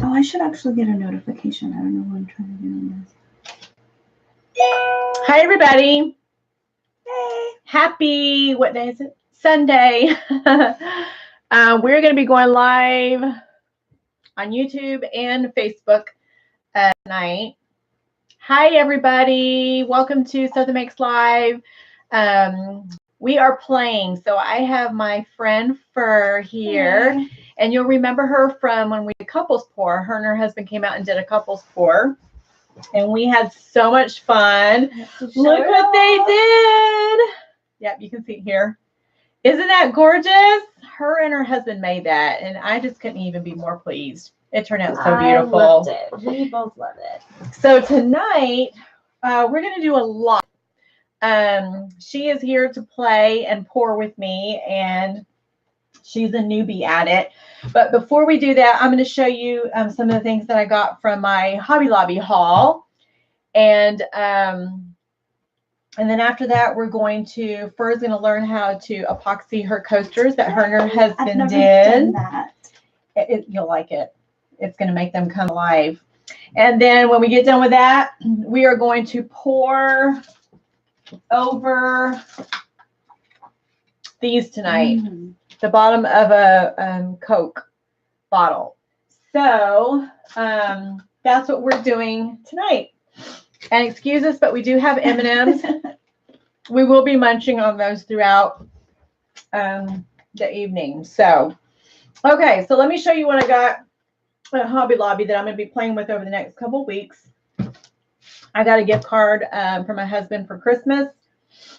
Oh, I should actually get a notification. I don't know what I'm trying to do on this. Hi, everybody. Hey. Happy, what day is it? Sunday. We're going to be going live on YouTube and Facebook tonight. Hi, everybody. Welcome to Southern Makes Live. We are playing. So I have my friend Fur here. Hey. And you'll remember her from when we did couples pour. Her and her husband came out and did a couples pour. And we had so much fun. Look what they did. Yep, you can see it here. Isn't that gorgeous? Her and her husband made that. And I just couldn't even be more pleased. It turned out so beautiful. I loved it. We both love it. So tonight, we're going to do a lot. She is here to play and pour with me. And she's a newbie at it. But before we do that, I'm going to show you some of the things that I got from my Hobby Lobby haul. And then after that, we're going to, Fur's going to learn how to epoxy her coasters that her and her husband I've never did. done that. You'll like it. It's going to make them come alive. And then when we get done with that, we are going to pour over these tonight. Mm. The bottom of a Coke bottle. So that's what we're doing tonight. And excuse us, but we do have M&Ms. We will be munching on those throughout the evening. So, okay, so let me show you what I got at Hobby Lobby that I'm going to be playing with over the next couple weeks. I got a gift card from my husband for Christmas.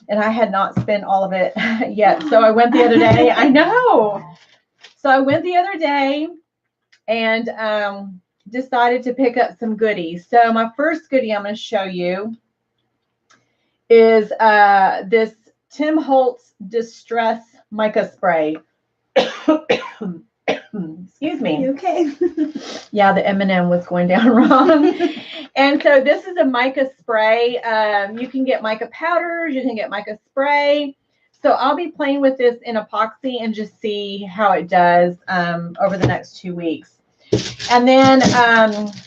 And I had not spent all of it yet. So I went the other day. I know. So I went the other day and decided to pick up some goodies. So my first goodie I'm going to show you is this Tim Holtz Distress Mica Spray. Excuse me. You okay? Yeah, the M&M was going down wrong. And so this is a mica spray. You can get mica powders. You can get mica spray. So I'll be playing with this in epoxy and just see how it does over the next 2 weeks. And then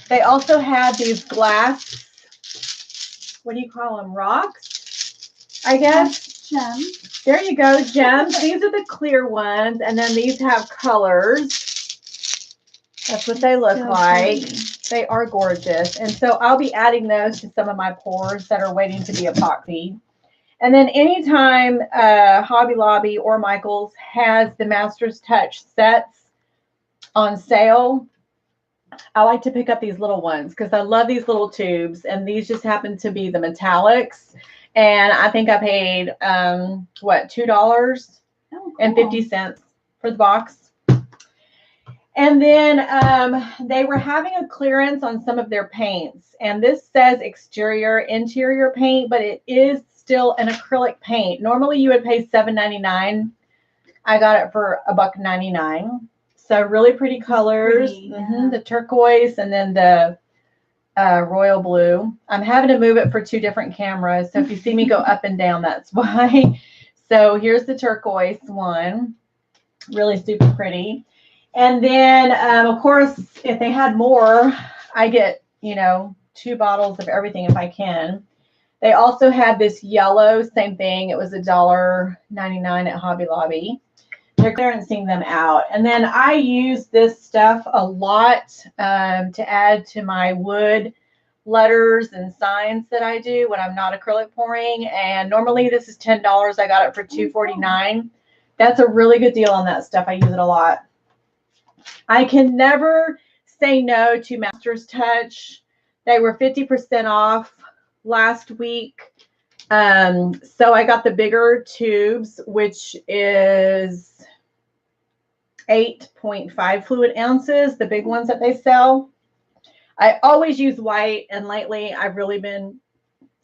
they also had these glass, what do you call them, rocks, I guess? Gems. There you go, gems. These are the clear ones. And then these have colors. That's what they look like. Pretty. They are gorgeous. And so I'll be adding those to some of my pours that are waiting to be epoxied. And then anytime Hobby Lobby or Michael's has the Master's Touch sets on sale, I like to pick up these little ones because I love these little tubes. And these just happen to be the metallics. And I think I paid, what, $2.50 for the box. And then they were having a clearance on some of their paints. And this says exterior, interior paint, but it is still an acrylic paint. Normally you would pay $7.99. I got it for $1.99. So really pretty colors. Pretty, yeah. The turquoise and then the royal blue. I'm having to move it for 2 different cameras. So if you see me go up and down, that's why. So here's the turquoise one. Really super pretty. And then, of course, if they had more, I get, 2 bottles of everything if I can. They also had this yellow, same thing. It was $1.99 at Hobby Lobby. They're clearancing them out. And then I use this stuff a lot to add to my wood letters and signs that I do when I'm not acrylic pouring. And normally this is $10. I got it for $2.49. That's a really good deal on that stuff. I use it a lot. I can never say no to Master's Touch. They were 50% off last week. So I got the bigger tubes, which is 8.5 fluid ounces, the big ones that they sell. I always use white, and lately I've really been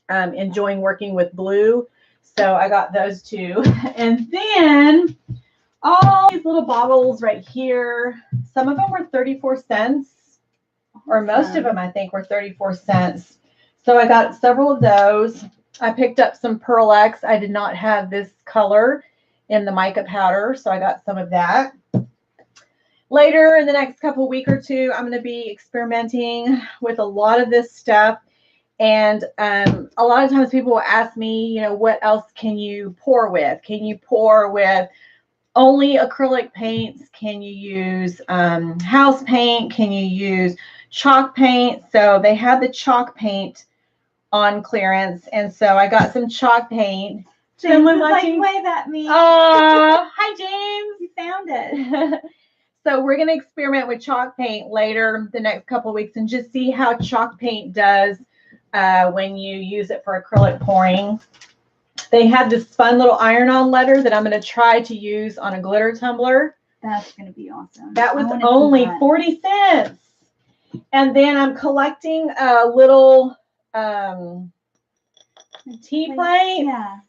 enjoying working with blue. So I got those 2. And then all these little bottles right here. Some of them were 34 cents, or most of them, I think, were 34 cents. So I got several of those. I picked up some Pearl X. I did not have this color in the mica powder, so I got some of that. later in the next week or two, I'm going to be experimenting with a lot of this stuff. And a lot of times people will ask me, you know, what else can you pour with? Can you pour with only acrylic paints? Can you use house paint? Can you use chalk paint? So they had the chalk paint on clearance. And so I got some chalk paint. James Someone is watching? like, wave at me. Oh, hi, James. You found it. So we're going to experiment with chalk paint later the next couple of weeks and just see how chalk paint does when you use it for acrylic pouring. They have this fun little iron-on letter that I'm going to try to use on a glitter tumbler. That's going to be awesome. That was only 40 cents. And then I'm collecting a little tea plate. Yeah.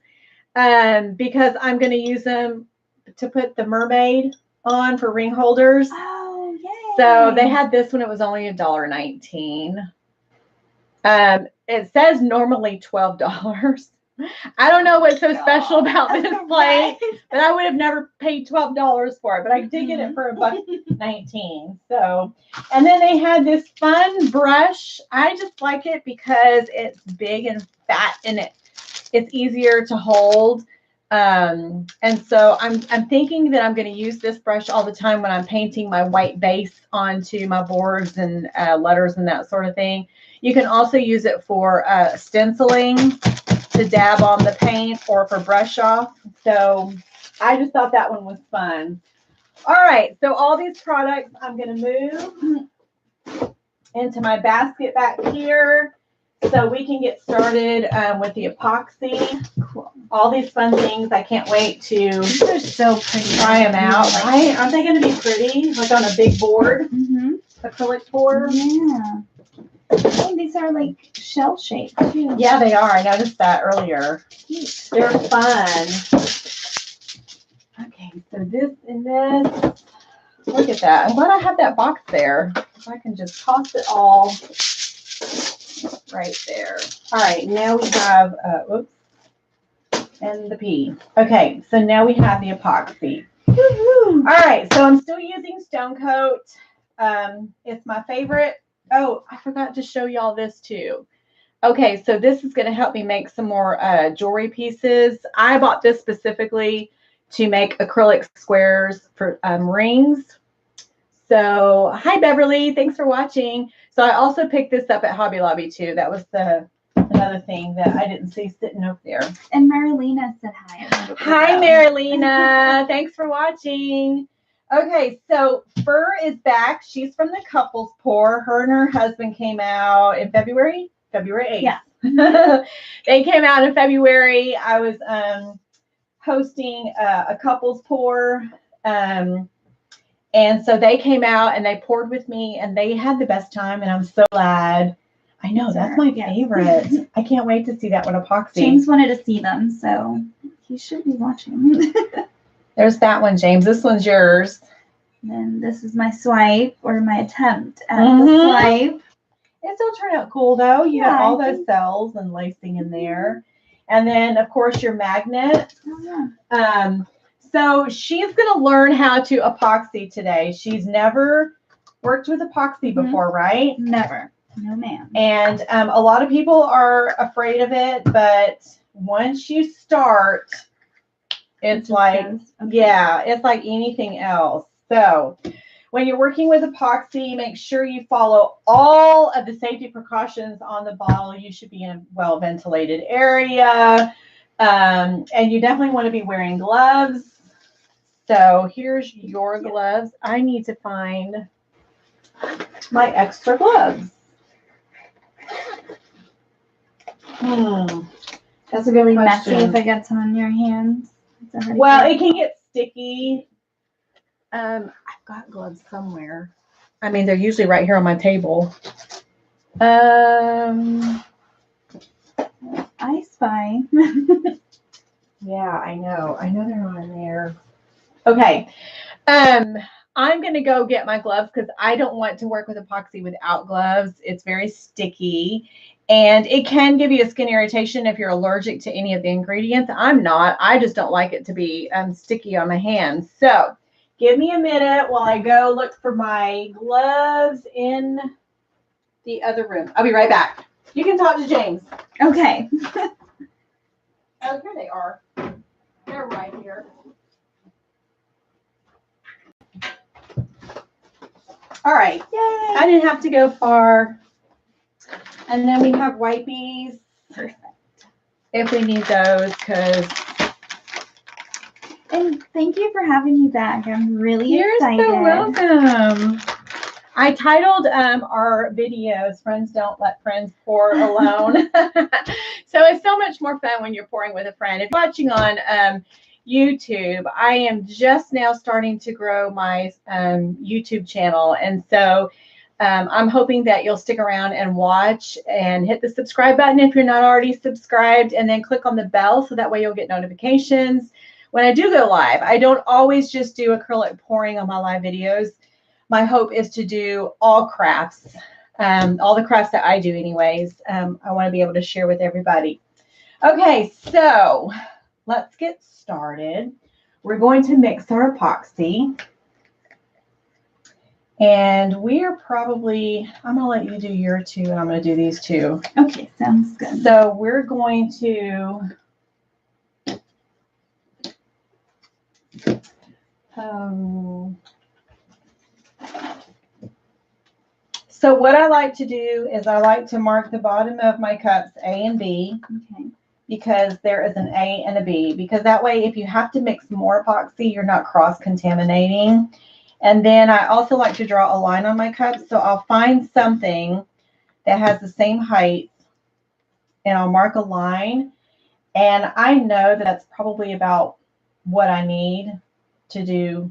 Because I'm going to use them to put the mermaid on for ring holders. Oh, yay. So they had this one. It was only $1.19. It says normally $12. I don't know what's so special about this plate, but I would have never paid $12 for it. But I did get it for $1.19. So, and then they had this fun brush. I just like it because it's big and fat, and it's easier to hold. And so I'm thinking that I'm going to use this brush all the time when I'm painting my white base onto my boards and letters and that sort of thing. You can also use it for stenciling, to dab on the paint, or for brush off. So I just thought that one was fun. All right, so all these products I'm going to move into my basket back here so we can get started with the epoxy. Cool. All these fun things. I can't wait to They're so pretty. try them out. Right? Aren't they going to be pretty? Like on a big board, Mm-hmm. acrylic board? Yeah. Oh, these are like shell shaped too. Yeah, they are. I noticed that earlier. They're fun. Okay, so this and this. Look at that. I'm glad I have that box there. I can just toss it all right there. All right, now we have, oops, and the P. Okay, so now we have the epoxy. Woo-hoo. All right, so I'm still using Stone Coat. It's my favorite. Oh, I forgot to show y'all this too. Okay, so this is going to help me make some more jewelry pieces. I bought this specifically to make acrylic squares for rings. So, hi Beverly, thanks for watching. So I also picked this up at Hobby Lobby too. That was another thing that I didn't see sitting over there. And Marilena said hi. Hi Marilena, thanks for watching. Okay, so Fur is back. She's from the Couples Pour. Her and her husband came out in February 8th. Yeah. They came out in February. I was hosting a Couples Pour. And so they came out and they poured with me, and they had the best time, and I'm so glad. I know, that's my favorite. I can't wait to see that one epoxy. James wanted to see them, so he should be watching. There's that one, James. This one's yours. And this is my swipe, or my attempt at the swipe. It still turned out cool, though. You Yeah, have all those cells and lacing in there. And then, of course, your magnet. Oh, yeah. So she's going to learn how to epoxy today. She's never worked with epoxy before, right? Never. No, ma'am. And a lot of people are afraid of it, but once you start, it's like, yeah, it's like anything else. So when you're working with epoxy, make sure you follow all of the safety precautions on the bottle. You should be in a well-ventilated area. And you definitely want to be wearing gloves. So here's your gloves. I need to find my extra gloves. That's really messy if it gets on your hands. Well, it can get sticky. I've got gloves somewhere. I mean, they're usually right here on my table. I spy. Yeah, I know. I know they're on there. Okay. I'm going to go get my gloves because I don't want to work with epoxy without gloves. It's very sticky, and it can give you a skin irritation if you're allergic to any of the ingredients. I'm not. I just don't like it to be sticky on my hands. So give me a minute while I go look for my gloves in the other room. I'll be right back. You can talk to James. Okay. Oh, here they are. They're right here. All right. Yay. I didn't have to go far. And then we have wipies. Perfect. If we need those, because And thank you for having me back. I'm really you're excited. so welcome. I titled our videos "Friends Don't Let Friends Pour Alone." So it's so much more fun when you're pouring with a friend. If you're watching on YouTube, I am just now starting to grow my YouTube channel, and so I'm hoping that you'll stick around and watch and hit the subscribe button if you're not already subscribed, and then click on the bell so that way you'll get notifications when I do go live. I don't always just do acrylic pouring on my live videos. My hope is to do all crafts, all the crafts that I do anyways. I want to be able to share with everybody. Okay, so let's get started. We're going to mix our epoxy. And we are probably, I'm going to let you do your two, and I'm going to do these two. Okay, sounds good. So we're going to, so what I like to do is I like to mark the bottom of my cups A and B. Okay. Because there is an A and a B, because that way if you have to mix more epoxy, you're not cross-contaminating. And then I also like to draw a line on my cups, so I'll find something that has the same height and I'll mark a line, and I know that that's probably about what I need to do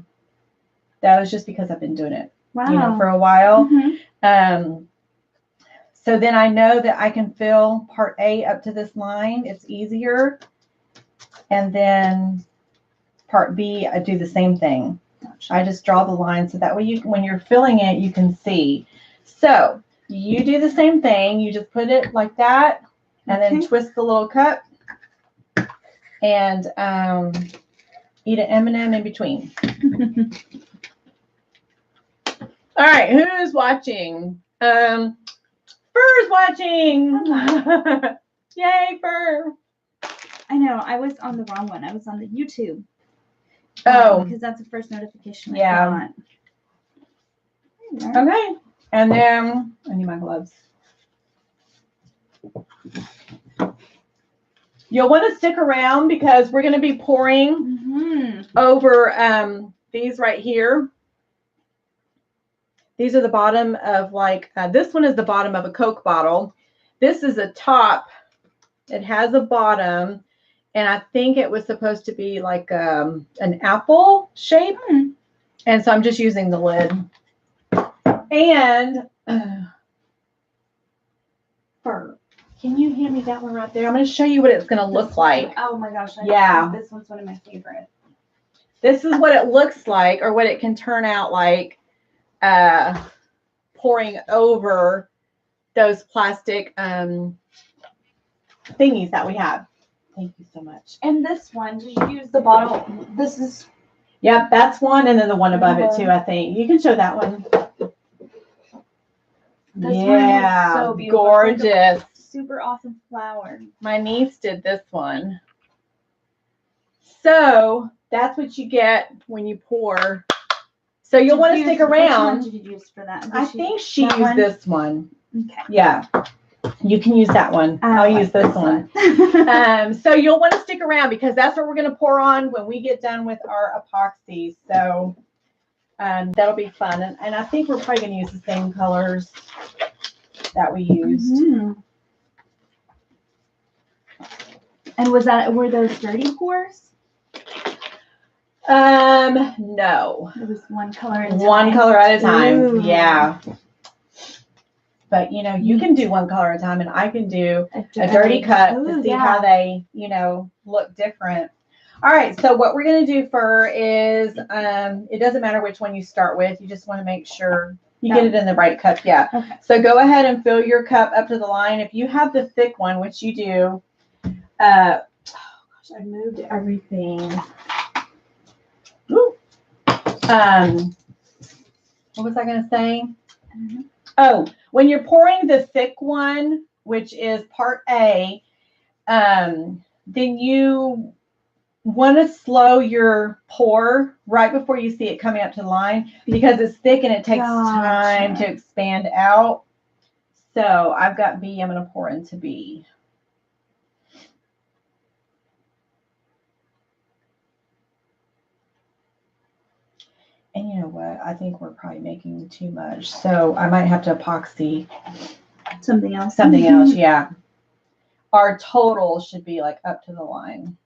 those, just because I've been doing it, Wow. for a while. Mhm. So then I know that I can fill part A up to this line. It's easier. And then part B, I do the same thing. I just draw the line so that way when you're filling it, you can see. So you do the same thing. You just put it like that, and then twist the little cup and eat an M&M in between. All right, who's watching? Fur's watching. Yay, Fur. I know. I was on the wrong one. I was on the YouTube. Oh. Because that's the first notification Yeah. I got. Okay. And then I need my gloves. You'll want to stick around because we're going to be pouring over these right here. These are the bottom of this one is the bottom of a Coke bottle. This is a top. It has a bottom, and I think it was supposed to be like an apple shape. And so I'm just using the lid. And Fur, can you hand me that one right there? I'm going to show you what it's going to look like. Oh my gosh. Yeah. This one's one of my favorites. This is what it looks like, or what it can turn out like pouring over those plastic thingies that we have. Thank you so much. And this one, did you use the bottle? This is. Yep, that's one, and then the one above it too, I think. You can show that one. This yeah, one is so beautiful. gorgeous. Like super awesome flower. My niece did this one. So that's what you get when you pour. So you'll want to stick around. Which one did you use for that? I think she used this one. Okay. Yeah. You can use that one. I'll use this one. So you'll want to stick around because that's what we're going to pour on when we get done with our epoxy. So that'll be fun. And I think we're probably going to use the same colors that we used. And were those dirty pours? No. It was one color at a time. One color at a time. Ooh. Yeah. But, you can do one color at a time, and I can do a dirty cup to see how they, look different. All right. So what we're going to do is, it doesn't matter which one you start with. You just want to make sure you get it in the right cup. Yeah. Okay. So go ahead and fill your cup up to the line. If you have the thick one, which you do, oh gosh, I moved everything. Woo. What was I going to say? I don't know. Oh, when you're pouring the thick one, which is part A, then you want to slow your pour right before you see it coming up to the line because it's thick and it takes time to expand out. So I've got B. I'm going to pour into B. And you know what? I think we're probably making too much. So I might have to epoxy Something else. something else. Yeah. Our total should be like up to the line.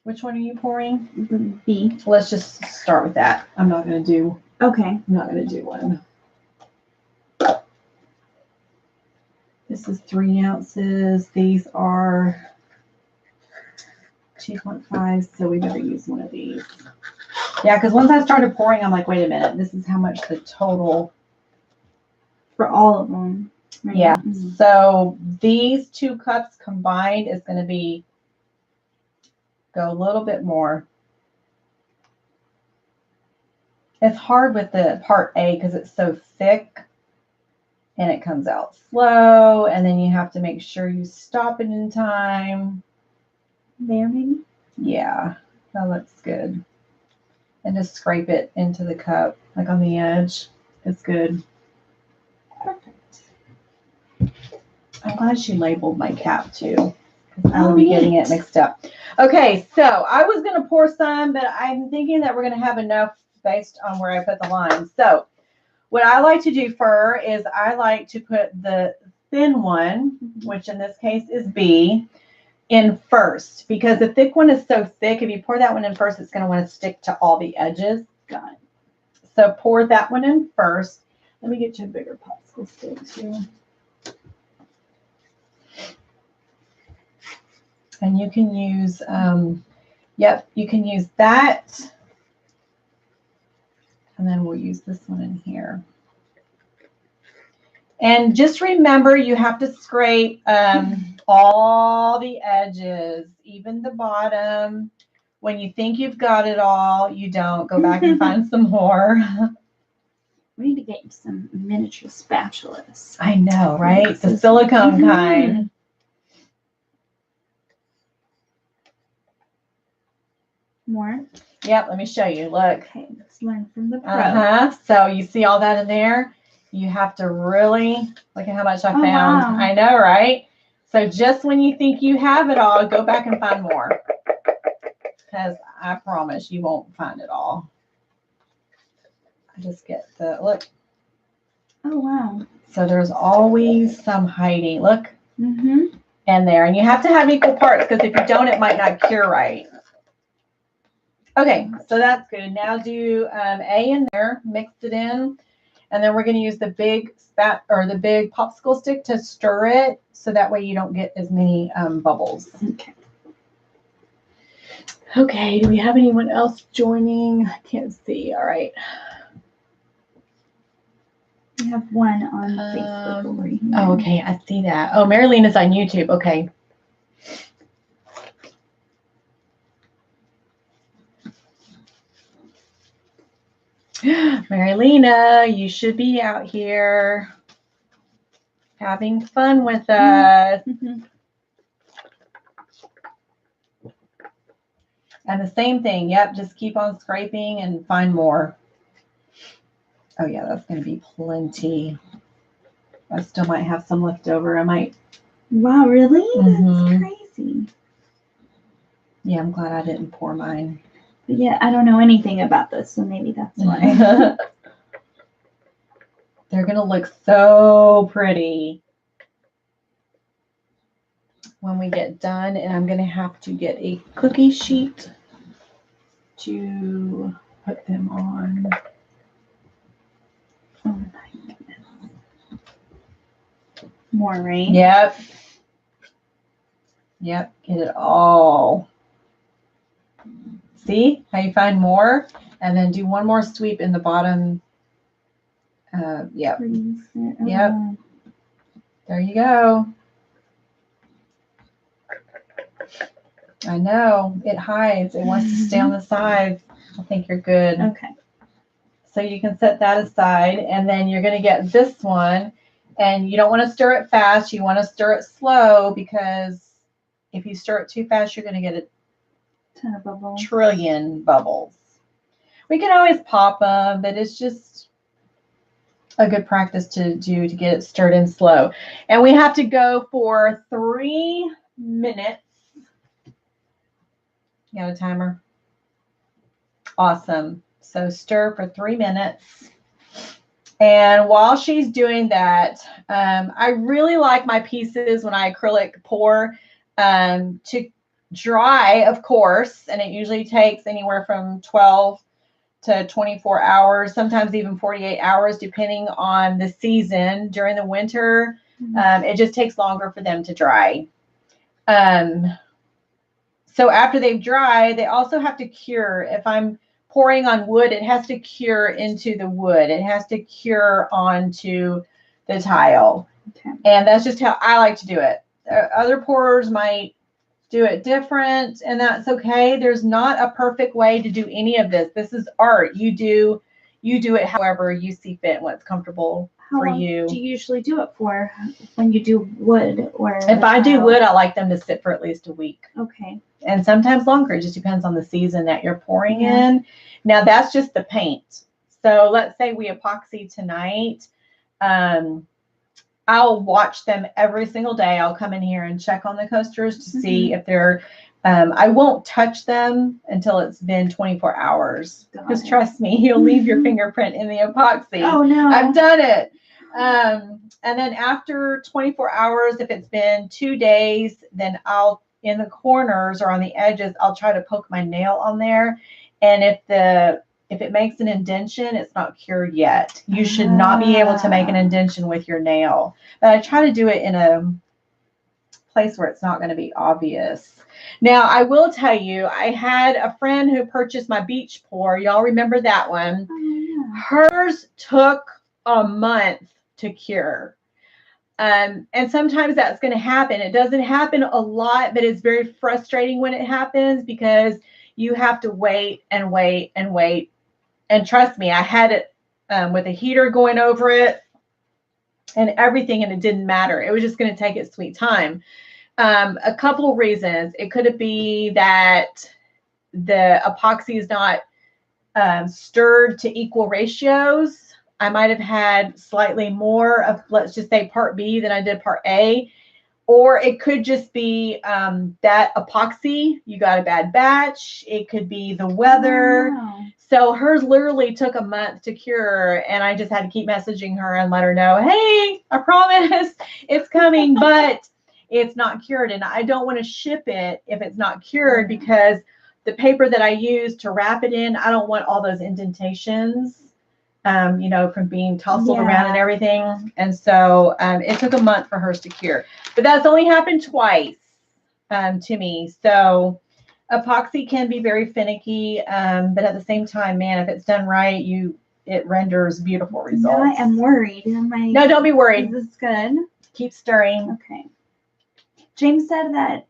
Which one are you pouring? The B. Let's just start with that. I'm not going to Okay. do one. This is 3 ounces. These are 2.5. So we better use one of these. Yeah, because once I started pouring, I'm like, wait a minute. This is how much the total. For all of them. Right? Yeah. Mhm. So these 2 cups combined is going to go a little bit more. It's hard with the part A because it's so thick and it comes out slow. And then you have to make sure you stop it in time. There, maybe. Yeah, that looks good. And just scrape it into the cup, like on the edge. It's good. Perfect. I'm glad she labeled my cap too. I Oh, would be getting neat. it mixed up. Okay, so I was going to pour some, but I'm thinking that we're going to have enough based on where I put the lime. So what I like to do is I like to put the thin one, which in this case is B, in first. Because the thick one is so thick, if you pour that one in first, it's going to want to stick to all the edges. Got it. So pour that one in first. Let me get you a bigger popsicle stick too. And you can use, you can use that. And then we'll use this one in here. And just remember, you have to scrape all the edges, even the bottom. When you think you've got it all, you don't. Go back and find some more. We need to get some miniature spatulas. I know, right? The silicone kind. More. Yep, let me show you. Look. Okay, let's learn from the pro. So you see all that in there? You have to really look at how much I found. Wow. I know, right? So just when you think you have it all, go back and find more. Because I promise you won't find it all. I just get the look. Oh, wow. So there's always some hiding. Look Mm-hmm. in there. And you have to have equal parts because if you don't, it might not cure right. Okay, so that's good. Now do A in there, mix it in, and then we're going to use the big the big popsicle stick to stir it, so that way you don't get as many bubbles. Okay. Okay, do we have anyone else joining? I can't see. All right. We have one on Facebook over here. Oh, okay, I see that. Oh, Marilyn is on YouTube. Okay. Marilena, you should be out here having fun with us. Mm-hmm. And the same thing. Yep, just keep on scraping and find more. Oh, yeah, that's going to be plenty. I still might have some left over. I might. Wow, really? Mhm. That's crazy. Yeah, I'm glad I didn't pour mine. But yeah, I don't know anything about this, so maybe that's why. They're going to look so pretty when we get done. And I'm going to have to get a cookie sheet to put them on. Oh my goodness. More, right? Yep. Yep. Get it all. See how you find more? And then do one more sweep in the bottom. Yep. Yep. There you go. I know. It hides. It wants to stay on the sides. I think you're good. Okay. So you can set that aside, and then you're going to get this one, and you don't want to stir it fast. You want to stir it slow, because if you stir it too fast, you're going to get a Ton of bubbles. trillion bubbles. We can always pop them, but it's just a good practice to do to get it stirred in slow. And we have to go for 3 minutes. You got a timer? Awesome. So stir for 3 minutes. And while she's doing that, I really like my pieces when I acrylic pour to dry, of course, and it usually takes anywhere from 12 to 24 hours, sometimes even 48 hours, depending on the season. During the winter, it just takes longer for them to dry. So after they've dried, they also have to cure. If I'm pouring on wood, it has to cure into the wood. It has to cure onto the tile. Okay. And that's just how I like to do it. Other pourers might do it different, and that's okay. There's not a perfect way to do any of this. This is art. You do it however you see fit and what's comfortable How for long you. do you usually do it for when you do wood or? If I do wood, I like them to sit for at least a week. Okay. And sometimes longer. It just depends on the season that you're pouring Yeah. in. Now that's just the paint. So let's say we epoxy tonight. I'll watch them every single day. I'll come in here and check on the coasters to see if they're, I won't touch them until it's been 24 hours. Got Because it. trust me, you'll leave your fingerprint in the epoxy. Oh no. I've done it. And then after 24 hours, if it's been 2 days, then I'll, in the corners or on the edges, I'll try to poke my nail on there. And if it makes an indention, it's not cured yet. You should not be able to make an indention with your nail. But I try to do it in a place where it's not going to be obvious. Now, I will tell you, I had a friend who purchased my beach pour. Y'all remember that one? Oh, yeah. Hers took a month to cure. And sometimes that's going to happen. It doesn't happen a lot, but it's very frustrating when it happens because you have to wait and wait and wait. And trust me, I had it with a heater going over it and everything, and it didn't matter. It was just going to take its sweet time. A couple of reasons. It could be that the epoxy is not stirred to equal ratios. I might have had slightly more of, let's just say, part B than I did part A. Or it could just be that epoxy, you got a bad batch. It could be the weather. Wow. So hers literally took a month to cure, and I just had to keep messaging her and let her know, hey, I promise it's coming, but it's not cured. And I don't want to ship it if it's not cured, because the paper that I use to wrap it in, I don't want all those indentations, from being tousled around and everything. And so it took a month for hers to cure. But that's only happened twice to me. So epoxy can be very finicky, but at the same time, man, if it's done right, it renders beautiful results. Now I am worried. No, don't be worried. Is this good? Keep stirring. Okay. James said that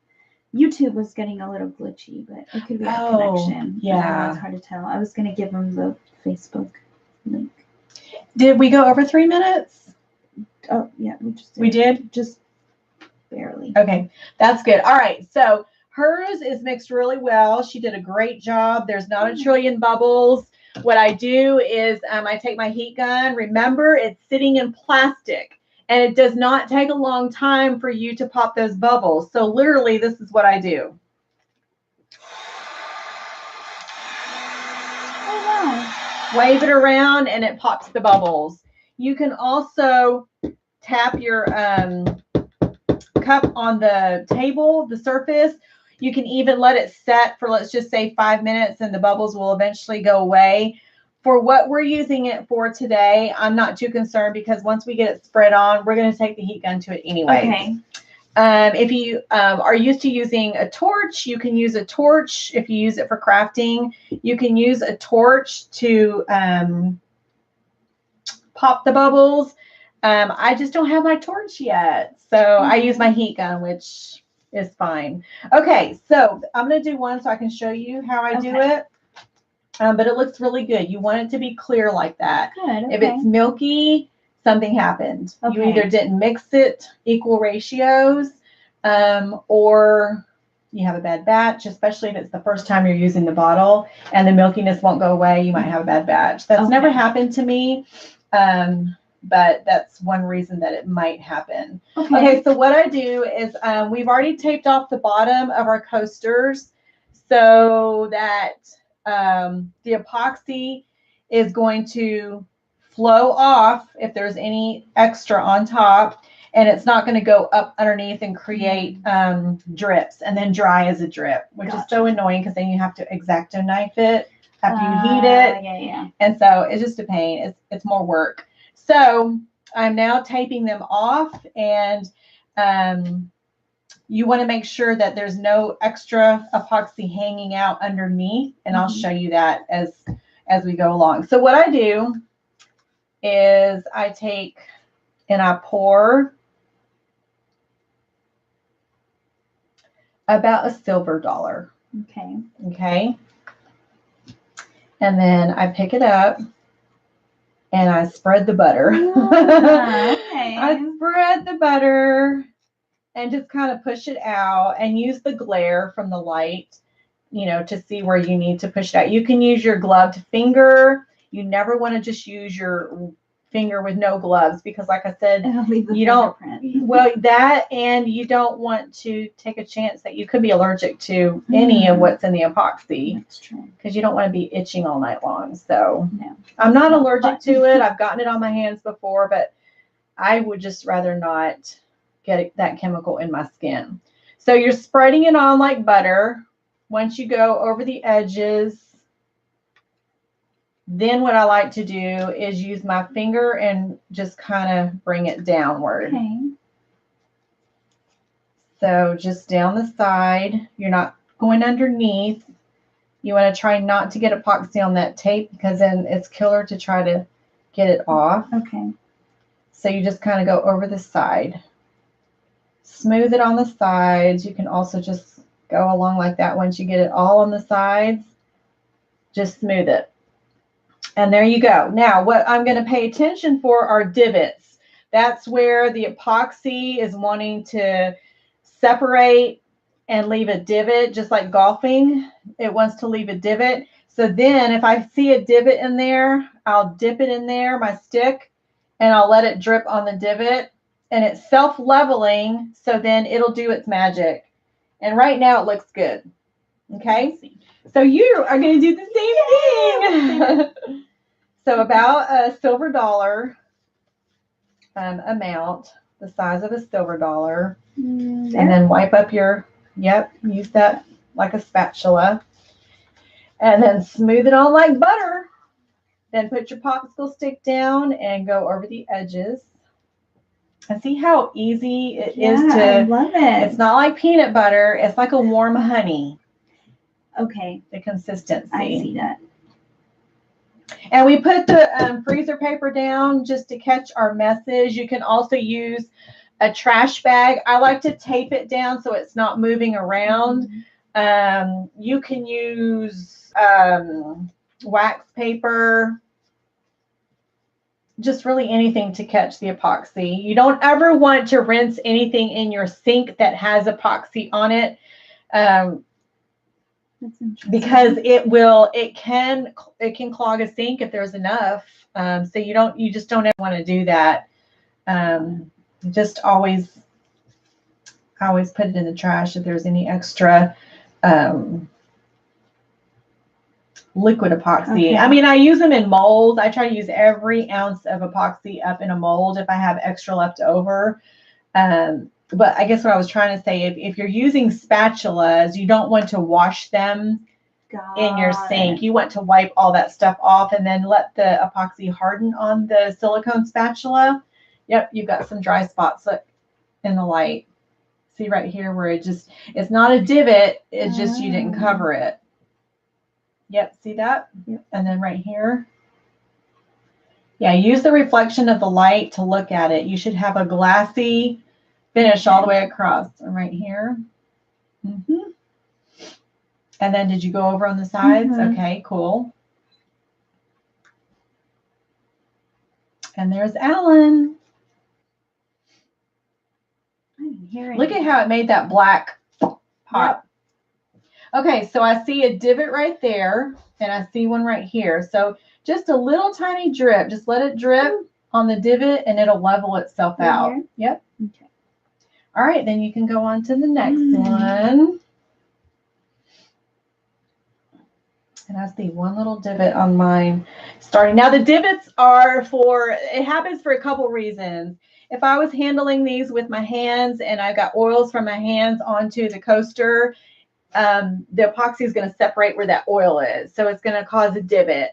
YouTube was getting a little glitchy, but it could be our connection. Yeah. It's hard to tell. I was going to give him the Facebook link. Did we go over 3 minutes? Oh, yeah. We did? Just barely. Okay, that's good. All right, so hers is mixed really well. She did a great job. There's not a trillion bubbles. What I do is I take my heat gun. Remember, it's sitting in plastic, and it does not take a long time for you to pop those bubbles. So literally, this is what I do. Oh, wow. Wave it around, and it pops the bubbles. You can also tap your cup on the table, the surface. You can even let it set for, let's just say, 5 minutes, and the bubbles will eventually go away. For what we're using it for today, I'm not too concerned, because once we get it spread on, we're going to take the heat gun to it anyway. Okay. If you are used to using a torch, you can use a torch. If you use it for crafting, you can use a torch to pop the bubbles. I just don't have my torch yet, so I use my heat gun, which is fine. Okay, so I'm going to do one so I can show you how I do it. but it looks really good. You want it to be clear like that. Good. Okay. If it's milky, something happened. You Okay. either didn't mix it equal ratios, or you have a bad batch, especially if it's the first time you're using the bottle and the milkiness won't go away. You might have a bad batch. That's never happened to me, but that's one reason that it might happen. Okay, so what I do is we've already taped off the bottom of our coasters so that the epoxy is going to flow off if there's any extra on top, and it's not going to go up underneath and create drips and then dry as a drip, which is so annoying because then you have to X-Acto knife it after you heat it. Yeah. And so it's just a pain. It's more work. So I'm now taping them off, and you want to make sure that there's no extra epoxy hanging out underneath, and I'll show you that as we go along. So what I do is I take and I pour about a silver dollar. Okay. And then I pick it up and I spread the butter. Okay. I spread the butter and just kind of push it out and use the glare from the light, to see where you need to push it out. You can use your gloved finger. You never want to just use your finger with no gloves because, like I said, you don't, that, and you don't want to take a chance that you could be allergic to any of what's in the epoxy. That's true. Because you don't want to be itching all night long. So I'm not allergic to it. I've gotten it on my hands before, but I would just rather not get that chemical in my skin. So you're spreading it on like butter. Once you go over the edges, then what I like to do is use my finger and just kind of bring it downward. Okay. So just down the side. You're not going underneath. You want to try not to get epoxy on that tape because then it's killer to try to get it off. Okay. So you just kind of go over the side. Smooth it on the sides. You can also just go along like that. Once you get it all on the sides, just smooth it. And there you go. Now, what I'm going to pay attention for are divots. That's where the epoxy is wanting to separate and leave a divot, just like golfing. It wants to leave a divot. So then if I see a divot in there, I'll dip it in there, my stick, and I'll let it drip on the divot. And it's self-leveling, so then it'll do its magic. And right now it looks good. Okay? So you are going to do the same thing. So about a silver dollar amount, the size of a silver dollar. And then wipe up your, use that like a spatula. And then smooth it on like butter. Then put your popsicle stick down and go over the edges. And see how easy it is to. I love it. It's not like peanut butter. It's like a warm honey. Okay. The consistency. I see that. And we put the freezer paper down just to catch our messes. You can also use a trash bag. I like to tape it down so it's not moving around. You can use wax paper. Just really anything to catch the epoxy. You don't ever want to rinse anything in your sink that has epoxy on it. Because it can clog a sink if there's enough. So you just don't ever want to do that. Just always put it in the trash if there's any extra liquid epoxy. Okay. I mean, I use them in molds. I try to use every ounce of epoxy up in a mold if I have extra left over. But I guess what I was trying to say, if you're using spatulas, you don't want to wash them in your sink. You want to wipe all that stuff off and then let the epoxy harden on the silicone spatula. Yep, you've got some dry spots. Look in the light. See right here where it's not a divot. It's just you didn't cover it. Yep, see that? Yep. And then right here. Yeah, use the reflection of the light to look at it. You should have a glassy finish all the way across. And right here. And then did you go over on the sides? Okay, cool. And there's Alan. I didn't hear Look at how it made that black pop. Okay, so I see a divot right there, and I see one right here. So just a little tiny drip. Just let it drip on the divot, and it'll level itself Right out. here? Yep. Okay. All right, then you can go on to the next Mm. one. And I see one little divot on mine starting. Now the divots are for, it happens for a couple reasons. If I was handling these with my hands and I got oils from my hands onto the coaster, the epoxy is going to separate where that oil is. So it's going to cause a divot.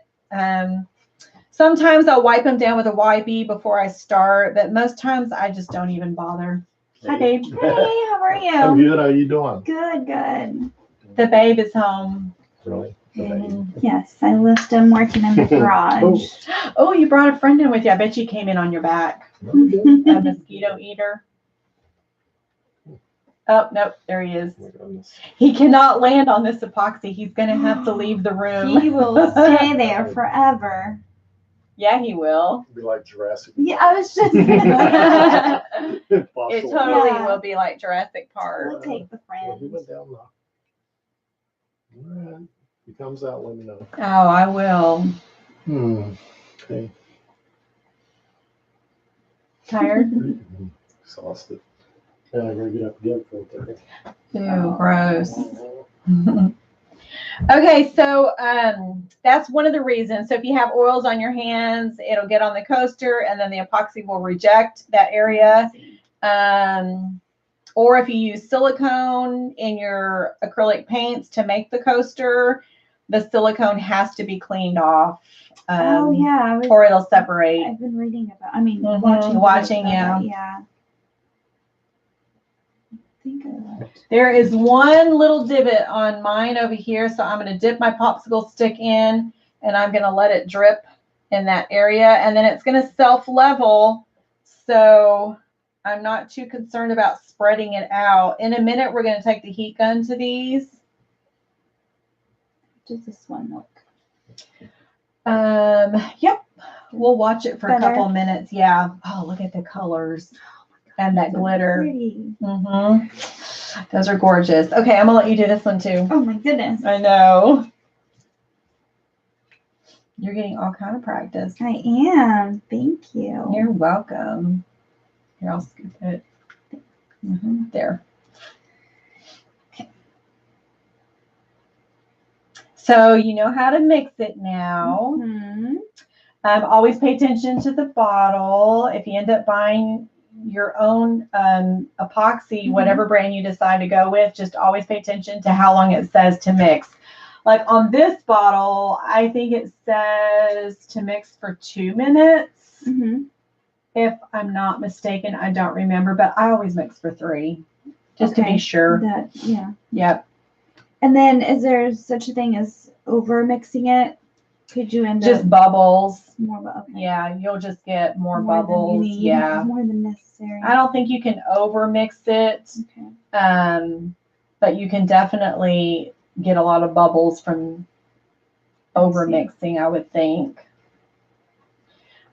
Sometimes I'll wipe them down with a YB before I start, but most times I just don't even bother. Hi, babe. Hey, how are you? I'm good. How you doing? Good, good. The babe is home. Really? The baby. Mhm. Yes, I left him working in the garage. Oh, you brought a friend in with you. I bet you came in on your back. Okay. A mosquito eater. Oh, nope, there he is. Oh my goodness. He cannot land on this epoxy. He's going to have to leave the room. He will stay there forever. Yeah, he will. It'd be like Jurassic. Yeah, I was just It Fossil. totally Yeah. will be like Jurassic Park. We'll take the Well, he friends. went down now. All right. If he comes out, let me know. Oh, I will. Okay. Tired? Exhausted. Yeah, I gotta get up again for 4:30. Ew, gross. Okay, so that's one of the reasons. So if you have oils on your hands, it'll get on the coaster and then the epoxy will reject that area. Or if you use silicone in your acrylic paints to make the coaster, the silicone has to be cleaned off. Oh yeah, Or it'll separate. I've been reading about. I mean, Mhm, watching. watching, videos about yeah. that, yeah. I think I left. There is one little divot on mine over here, so I'm going to dip my popsicle stick in and I'm going to let it drip in that area, and then it's going to self-level, so I'm not too concerned about spreading it out. In a minute, we're going to take the heat gun to these. Does this one look? Yep, we'll watch it for a Better? couple of minutes. Yeah. Oh, look at the colors and that So glitter. pretty. Those are gorgeous. Okay, I'm gonna let you do this one too. Oh my goodness. I know. You're getting all kind of practice. I am. Thank you. You're welcome. Here, I'll scoop it. There. Okay. So you know how to mix it now. Mhm. Always pay attention to the bottle. If you end up buying your own epoxy, whatever brand you decide to go with, just always pay attention to how long it says to mix. Like on this bottle, I think it says to mix for 2 minutes. Mhm. If I'm not mistaken, I don't remember, but I always mix for 3, just to Okay. be sure. That yeah. Yep. And then, is there such a thing as over mixing it? Could you end Just up bubbles. more? Okay. Yeah, you'll just get more Than you bubbles. need, Yeah. more than necessary. I don't think you can over mix it. Okay. But you can definitely get a lot of bubbles from over mixing, I would think.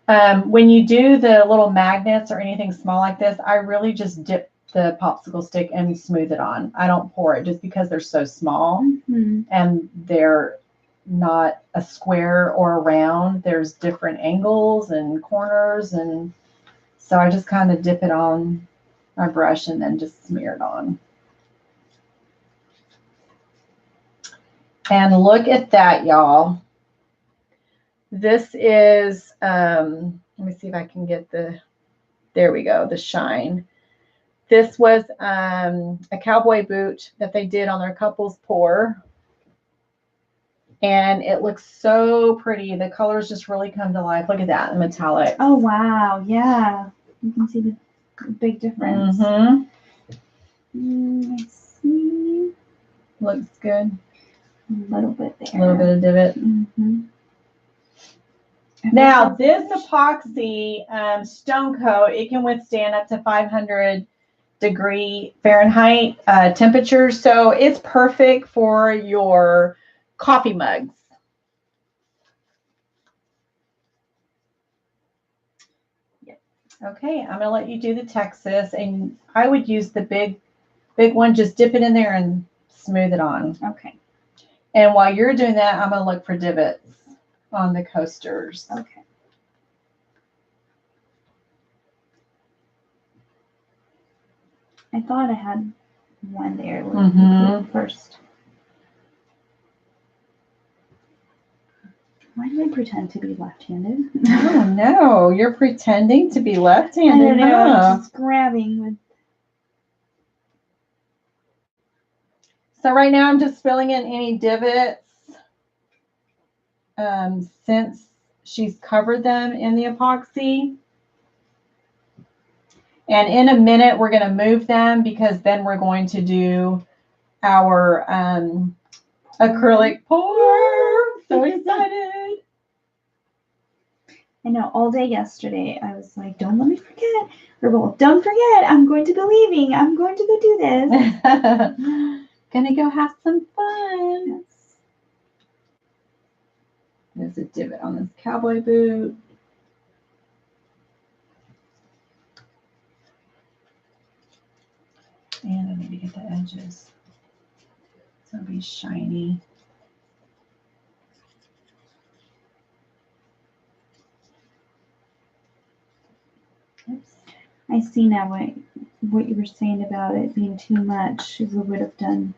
When you do the little magnets or anything small like this, I really just dip the popsicle stick and smooth it on. I don't pour it just because they're so small and they're not a square or a round. There's different angles and corners, and so I just kind of dip it on my brush and then just smear it on. And look at that, y'all. This is, let me see if I can get there we go, the shine. This was a cowboy boot that they did on their couples pour. And it looks so pretty. The colors just really come to life. Look at that, the metallic. Oh, wow. Yeah. You can see the big difference. Mm-hmm. I see. Looks good. A little bit there. A little bit of divot. Mm-hmm. Now, this epoxy stone coat, it can withstand up to 500-degree Fahrenheit temperature. So it's perfect for your coffee mugs. Okay, I'm gonna let you do the Texas, and I would use the big one. Just dip it in there and smooth it on. Okay. And while you're doing that, I'm gonna look for divots on the coasters. Okay. I thought I had one there when you put it first. Why do I pretend to be left-handed? Oh no, you're pretending to be I left-handed. don't know. Huh? I'm just grabbing with. So right now I'm just filling in any divots since she's covered them in the epoxy. And in a minute, we're going to move them because then we're going to do our acrylic pour. So excited. I know all day yesterday I was like, don't let me forget. Or, don't forget, I'm going to be leaving. I'm going to go do this. Gonna go have some fun. Yes. There's a divot on this cowboy boot. And I need to get the edges. So it'll be shiny. Oops. I see now what you were saying about it being too much. We would have done.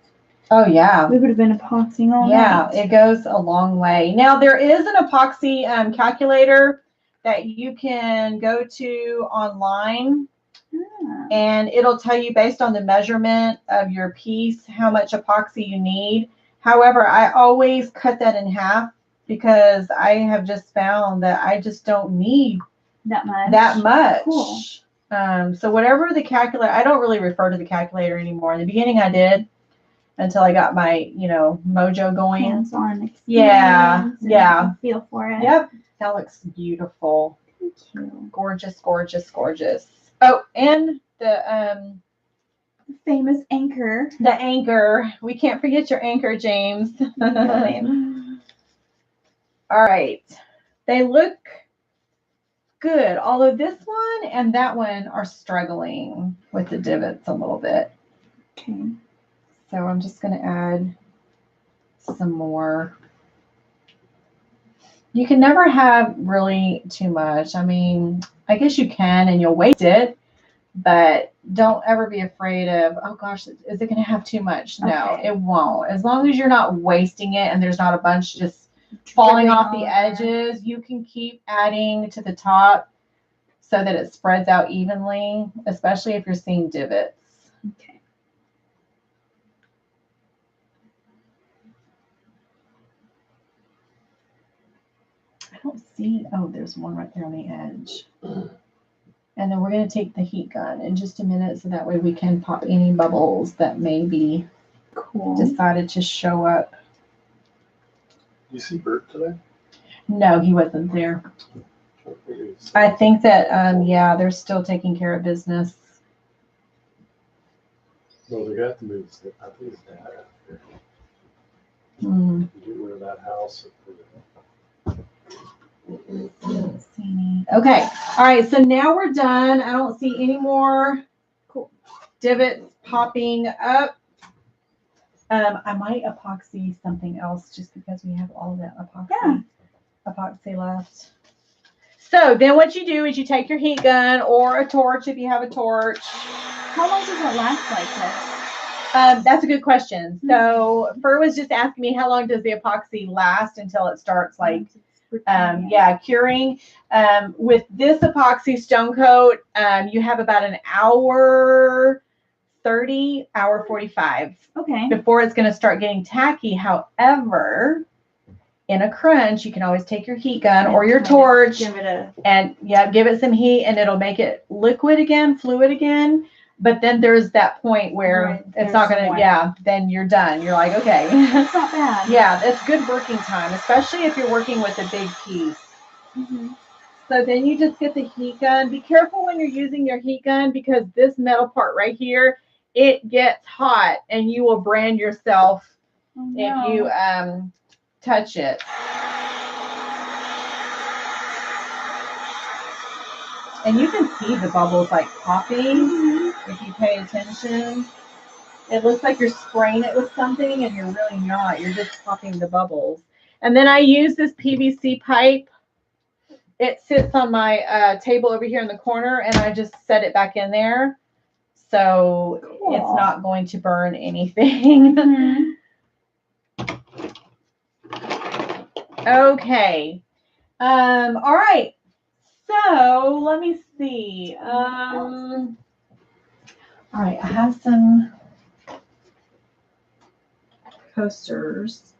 Oh yeah. We would have been epoxying all Yeah, night. it goes a long way. Now there is an epoxy calculator that you can go to online. And it'll tell you based on the measurement of your piece how much epoxy you need. However, I always cut that in half because I have just found that I just don't need that much. Cool. So whatever the calculator, I don't really refer to the calculator anymore. In the beginning I did until I got my, mojo going. Hands-on experience. Yeah. Feel for it. Yep. That looks beautiful. Thank you. Gorgeous, gorgeous, gorgeous. Oh, and the famous anchor. The anchor. We can't forget your anchor, James. All right. They look good, although this one and that one are struggling with the divots a little bit. Okay. So I'm just going to add some more. You can never have really too much. I mean, I guess you can and you'll waste it. But don't ever be afraid of, oh gosh, is it going to have too much? No, Okay. it won't. As long as you're not wasting it and there's not a bunch just falling off the edges, you can keep adding to the top so that it spreads out evenly, especially if you're seeing divots. Okay. I don't see, oh, there's one right there on the edge. And then we're going to take the heat gun in just a minute so that way we can pop any bubbles that may be decided to show up. You see Bert today? No, he wasn't there. I think that, yeah, they're still taking care of business. No, they got to move. I think his dad out there. Mm. Get rid of that house. Okay. All right. So now we're done. I don't see any more divots popping up. I might epoxy something else just because we have all that epoxy left. So then what you do is you take your heat gun or a torch if you have a torch. How long does it last like this? That's a good question. So Fur was just asking me how long does the epoxy last until it starts curing. With this epoxy stone coat, you have about an hour 30, hour 45. Okay. Before it's going to start getting tacky. However, in a crunch, you can always take your heat gun or your torch give it some heat and it'll make it fluid again. But then there's that point where it's not going to, then you're done. You're like, okay. That's not bad. Yeah, that's good working time, especially if you're working with a big piece. Mm-hmm. So then you just get the heat gun. Be careful when you're using your heat gun because this metal part right here, it gets hot and you will brand yourself if you touch it. And you can see the bubbles like popping if you pay attention. It looks like you're spraying it with something and you're really not. You're just popping the bubbles. And then I use this PVC pipe. It sits on my table over here in the corner, and I just set it back in there. So Cool. it's not going to burn anything. Mhm. Okay. All right. So let me see. All right, I have some coasters.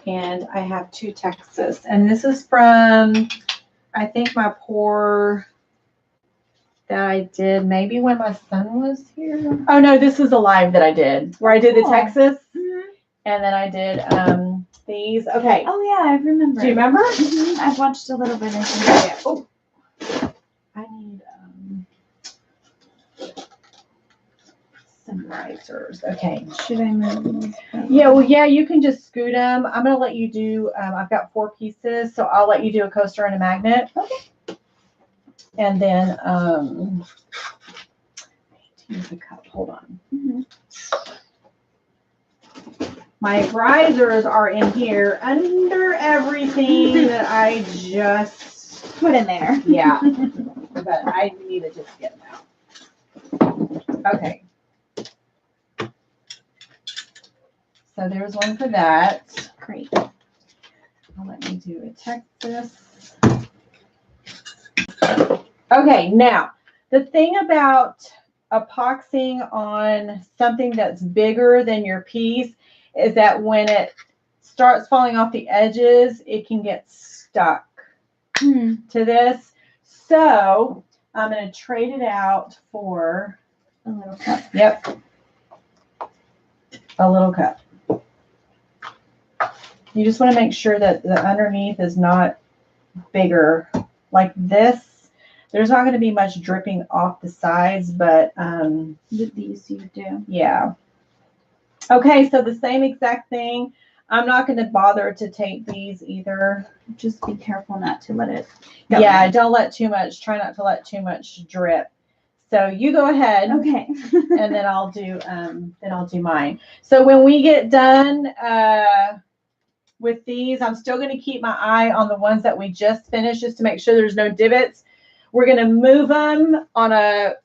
And I have 2 Texas. And this is from, I think, my pour that I did maybe when my son was here. Oh, no, this is a live that I did where I did the Cool. Texas. Mhm. And then I did these. Okay. Oh yeah, I remember. Do you remember? Mhm. I've watched a little bit. I think. Oh, I need some risers. Okay. Should I move these? Yeah, well, yeah, you can just scoot them. I'm going to let you do, I've got 4 pieces, so I'll let you do a coaster and a magnet. Okay. And then, use the cup. Hold on. Mhm. My risers are in here under everything that I just, Put in there. yeah, but I need to just get them out. Okay. So there's one for that. Great. I'll let me do a Texas. Okay, now the thing about epoxying on something that's bigger than your piece is that when it starts falling off the edges, it can get stuck Hmm. to this. So I'm going to trade it out for A little cup. yep, a little cup. You just want to make sure that the underneath is not bigger like this. There's not going to be much dripping off the sides, but With these you do. yeah. Okay, so the same exact thing. I'm not going to bother to take these either. Just be careful not to let it go. Yeah, don't let too much. Try not to let too much drip. So you go ahead. Okay. And then I'll do mine. So when we get done with these, I'm still going to keep my eye on the ones that we just finished just to make sure there's no divots. We're going to move them on a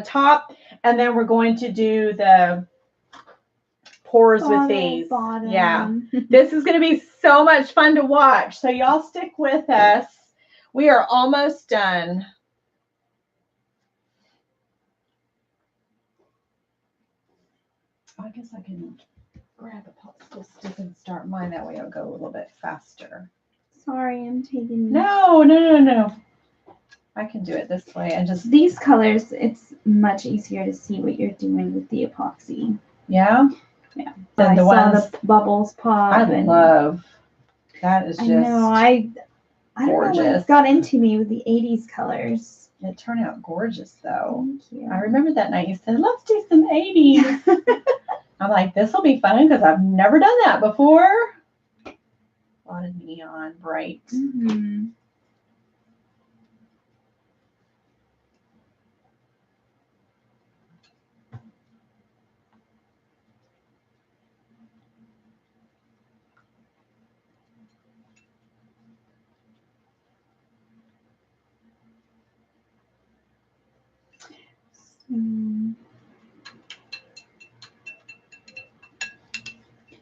top, and then we're going to do the pours with these. Bottom. Yeah. This is going to be so much fun to watch. So y'all stick with us. We are almost done. I guess I can grab a popsicle stick and start mine. That way it'll go a little bit faster. Sorry, I'm taking. No. I can do it this way and just, These colors, it's much easier to see what you're doing with the epoxy. yeah. Yeah. Then I the saw ones the bubbles pop. I and love. That is I just, know. I don't know gorgeous. what got into me with the 80s colors. it turned out gorgeous though. Thank you. I remember that night you said, let's do some 80s. I'm like, this will be fun because I've never done that before. A lot of neon, bright. Mhm.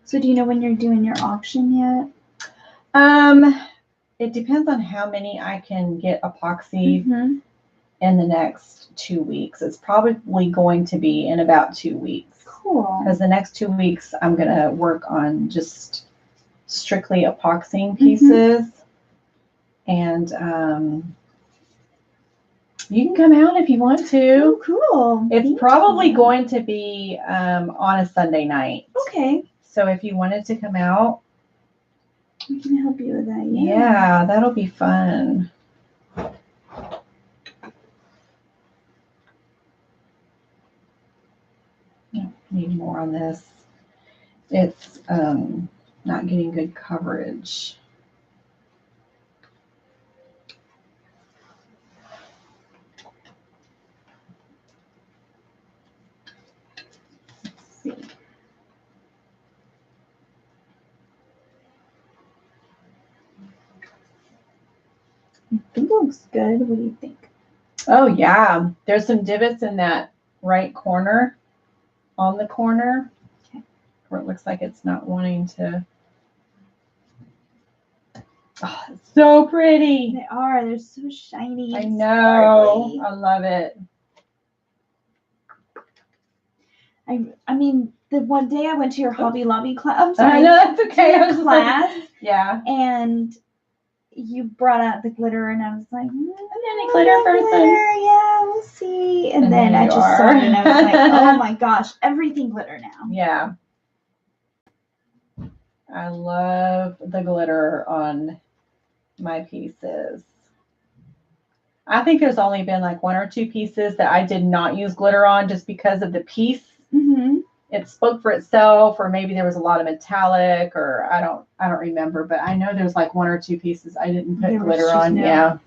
So do you know when you're doing your auction yet? It depends on how many I can get epoxy Mhm. in the next 2 weeks. It's probably going to be in about 2 weeks. Cool. Because the next 2 weeks I'm gonna work on just strictly epoxying pieces. And you can come out if you want to. Oh, cool. It's Thank probably you. going to be on a Sunday night. Okay. So if you wanted to come out, We can help you with that. yeah, that'll be fun. Need more on this. It's not getting good coverage. Let's see. I think it looks good. What do you think? Oh yeah, there's some divots in that right corner, on the corner, Okay. where it looks like it's not wanting to. Oh, it's so pretty. They are. They're so shiny. I and know. sparkly. I love it. I mean, the one day I went to your Hobby Lobby class. I'm I sorry. know that's okay. I Your was just like, class, yeah. and you brought out the glitter, and I was like, any glitter person?" Glitter, yeah, we'll see. And And then there I you just saw are. it, and I was like, oh my gosh, everything glitter now. Yeah. I love the glitter on my pieces. I think there's only been like 1 or 2 pieces that I did not use glitter on just because of the piece. Mm-hmm. It spoke for itself, or maybe there was a lot of metallic, or I don't remember, but I know there's like 1 or 2 pieces I didn't put There was glitter just on. no- Yeah.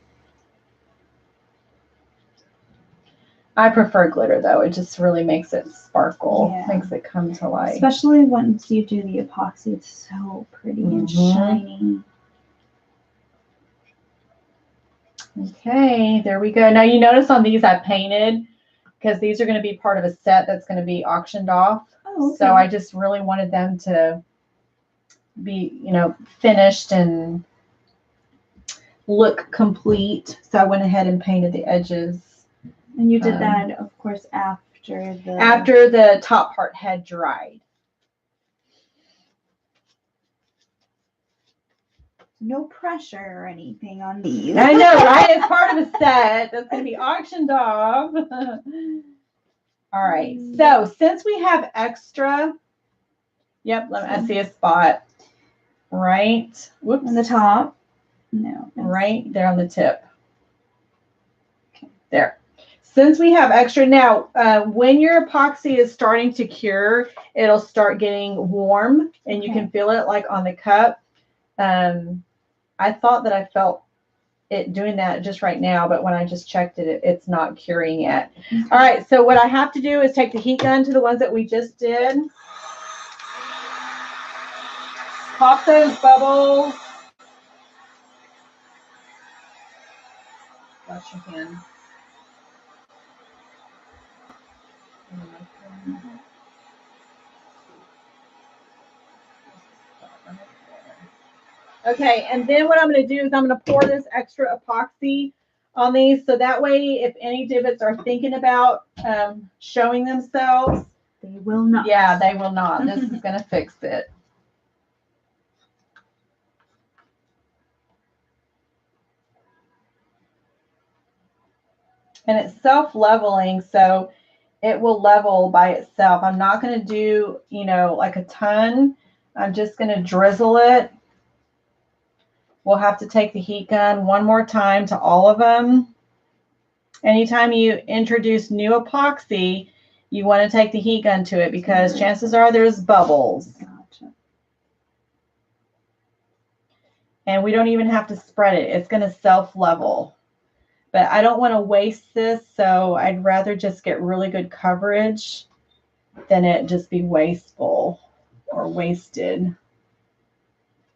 I prefer glitter though. It just really makes it sparkle, Yeah. makes it come to life. Especially once you do the epoxy, it's so pretty and Mhm. shiny. Okay, there we go. Now you notice on these I painted because these are going to be part of a set that's going to be auctioned off. Oh, okay. So I just really wanted them to be, finished and look complete. So I went ahead and painted the edges And you did that, of course, after the top part had dried. No pressure or anything on these. I know, right? It's part of a set that's going to be auctioned off. All right. So since we have extra, I see a spot right. Whoops. On the top. No. Right there on the tip. Okay, there. Since we have extra now, when your epoxy is starting to cure, it'll start getting warm, and you can feel it like on the cup. I thought that I felt it doing that just right now, but when I just checked it, it's not curing yet. Okay. All right, so what I have to do is take the heat gun to the ones that we just did. Pop those bubbles. Wash your hand. Okay, and then what I'm going to do is I'm going to pour this extra epoxy on these, so that way if any divots are thinking about showing themselves, They will not. Yeah, they will not. This is going to fix it. And it's self-leveling, so it will level by itself. I'm not going to do, like a ton. I'm just going to drizzle it. We'll have to take the heat gun one more time to all of them. Anytime you introduce new epoxy, you want to take the heat gun to it because chances are there's bubbles. Gotcha. And we don't even have to spread it. It's going to self-level. But I don't want to waste this, so I'd rather just get really good coverage than it just be wasteful or wasted.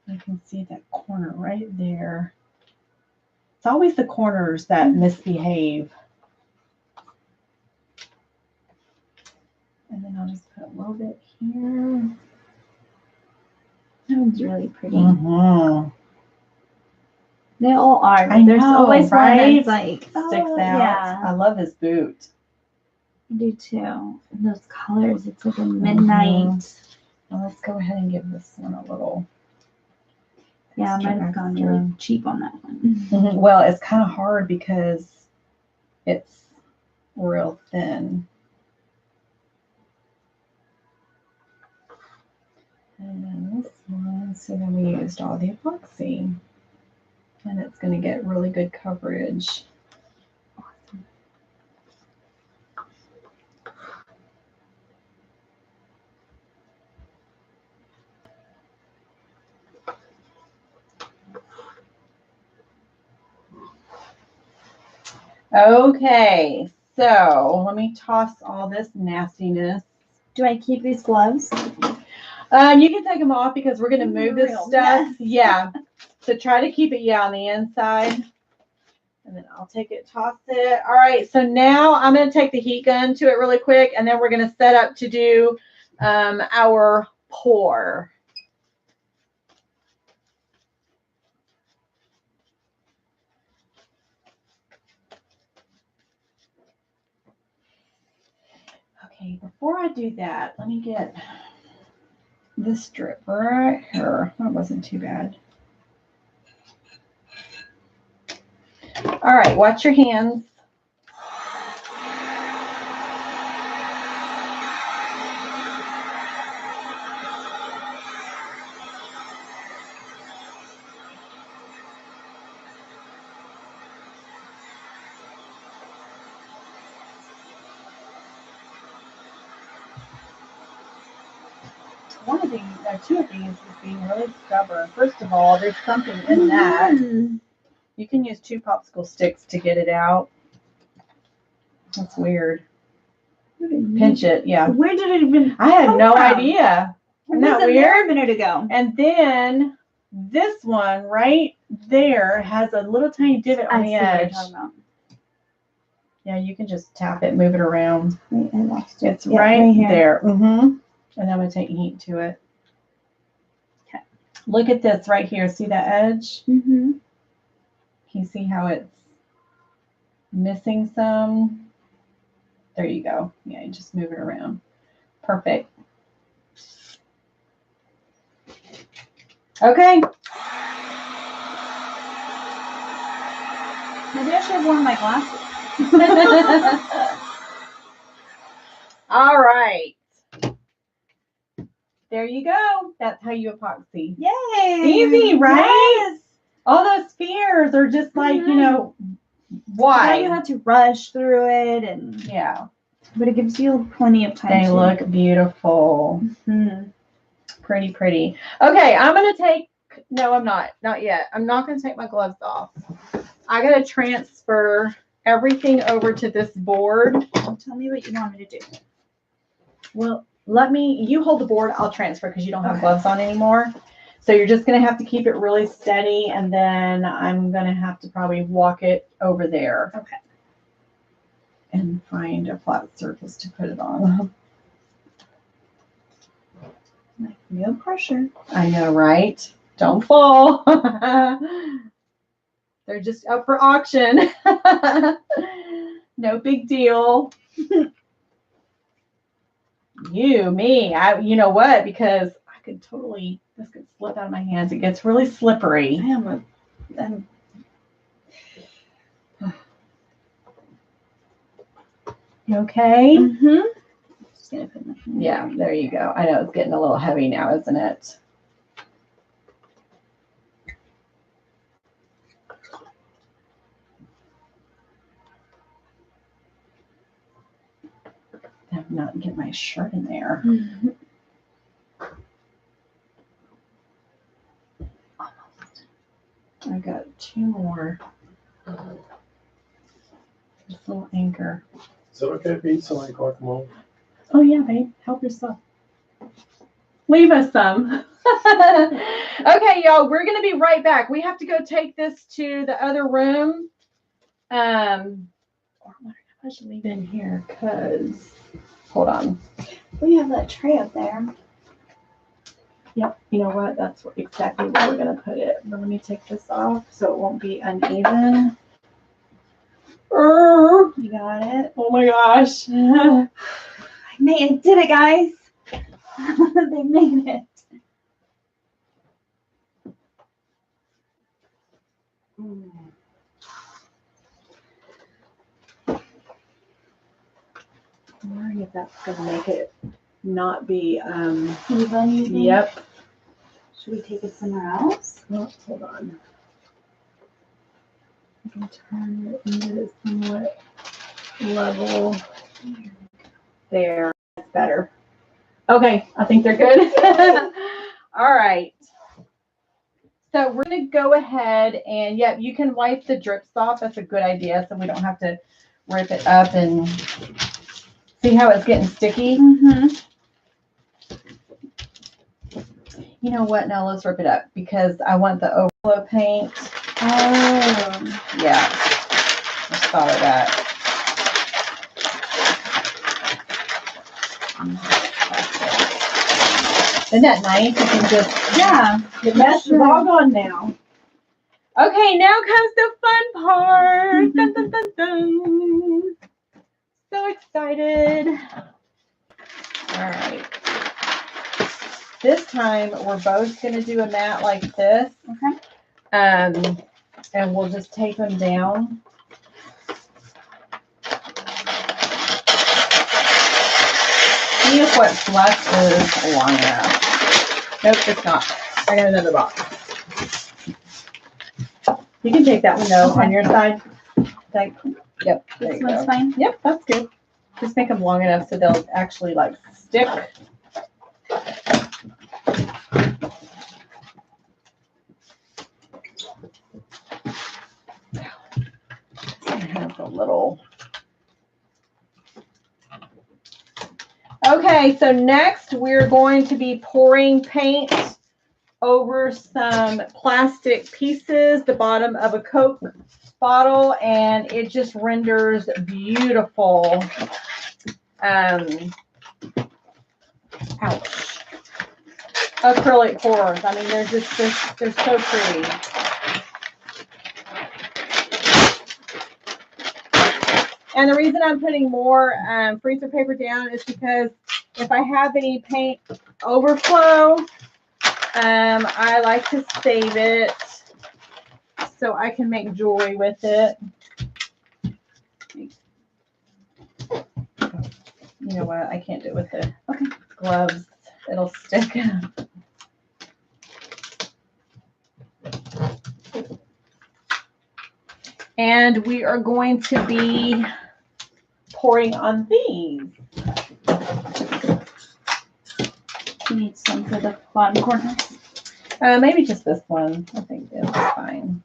I can see that corner right there. It's always the corners that misbehave. And then I'll just put a little bit here. That one's really pretty. Mm-hmm. They all are. I There's know, always right? one that's like Sticks oh, out. Yeah, I love this boot. I do too. And those colors, it's like a midnight. Well, let's go ahead and give this one a little. Yeah, I might have gone really cheap on that one. Mm-hmm. Well, it's kind of hard because it's real thin. And then this one, so then we used all the epoxy. And it's going to get really good coverage. Awesome. Okay, so let me toss all this nastiness. Do I keep these gloves? You can take them off because we're going to move this Real stuff. mess. Yeah. So try to keep it, on the inside. And then I'll take it, toss it. All right. So now I'm going to take the heat gun to it really quick. And then we're going to set up to do our pour. Okay. Before I do that, let me get this strip right here. That wasn't too bad. All right, watch your hands. One of these, or two of these, is being really stubborn. First of all, there's something in that. Mm. You can use 2 popsicle sticks to get it out. That's weird. Pinch it, yeah. Where did it even? I had come no from? idea. It Isn't that wasn't there weird? a minute ago. And then this one right there has a little tiny divot on I the see what you're edge. talking about. Yeah, you can just tap it, move it around. Wait, I lost it. It's Yeah, right here. there. Mm-hmm. And I'm going to take heat to it. Okay. Look at this right here. See that edge? Mm-hmm. Can you see how it's missing some? There you go. Yeah, you just move it around. Perfect. Okay. Maybe I should have worn my glasses. All right. There you go. That's how you epoxy. Yay! Easy, right? Yes. All those fears are just like, Now why? you have to rush through it, and Yeah. but it gives you plenty of time. They to- look beautiful. Mhm. Pretty, pretty. Okay, I'm going to take, no, I'm not. Not yet. I'm not going to take my gloves off. I got to transfer everything over to this board. Tell me what you want me to do. Well, you hold the board. I'll transfer because you don't have Okay. gloves on anymore. So you're just going to have to keep it really steady. And then I'm going to have to probably walk it over there. Okay. And find a flat surface to put it on. No pressure. I know, right? Don't fall. They're just up for auction. No big deal. You know what? Because I could totally, this could slip out of my hands. It gets really slippery. I'm You okay? mm-hmm. Just gonna put my Yeah, there you go. I know it's getting a little heavy now, isn't it? I'm not get my shirt in there. Mhm. I got 2 more. This little anchor. Is it okay if you eat some like guacamole? Oh yeah, babe. Help yourself. Leave us some. Okay, y'all, we're gonna be right back. We have to go take this to the other room. Or I wonder if I should leave it in here, cause hold on. We have that tray up there. Yep, you know what? That's exactly where we're gonna put it. But let me take this off so it won't be uneven. You got it. Oh my gosh. I did it, guys. They made it. I'm wondering if that's gonna make it not be Even, you think? yep. Should we take it somewhere else? Oh, hold on. I can turn it into somewhat level. There. That's better. Okay, I think they're good. All right. So we're going to go ahead and, yeah, you can wipe the drips off. That's a good idea, so we don't have to rip it up. And see how it's getting sticky? Mm-hmm. You know what? Now let's rip it up because I want the overflow paint. Oh. Yeah, just thought of that. Isn't that nice? You can just, Yeah. the mess is all gone now. Okay, now comes the fun part. Dun, dun, dun, dun. So excited. All right. This time we're both going to do a mat like this. Okay. And we'll just tape them down. See if what's left is long enough. Nope, it's not. I got another box. You can take that one though on your side. Like, yep, there This you one's go. fine. Yep, that's good. Just make them long enough so they'll actually like stick. It has a little. Okay, so next we're going to be pouring paint over some plastic pieces, the bottom of a Coke bottle, and it just renders beautiful. Ouch. Acrylic pours. I mean, they're so pretty. And the reason I'm putting more freezer paper down is because if I have any paint overflow, I like to save it so I can make jewelry with it. You know what? I can't do it with the gloves. It'll stick. And we are going to be pouring on these. You need some for the bottom corner. Maybe just this one. I think it's fine.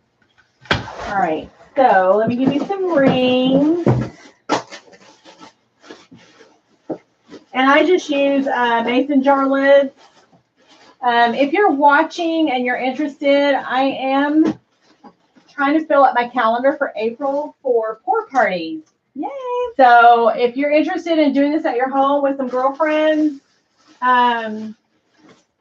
All right. So let me give you some rings. And I just use mason jar lids. If you're watching and you're interested, I am trying to fill up my calendar for April for pour parties. Yay! So if you're interested in doing this at your home with some girlfriends,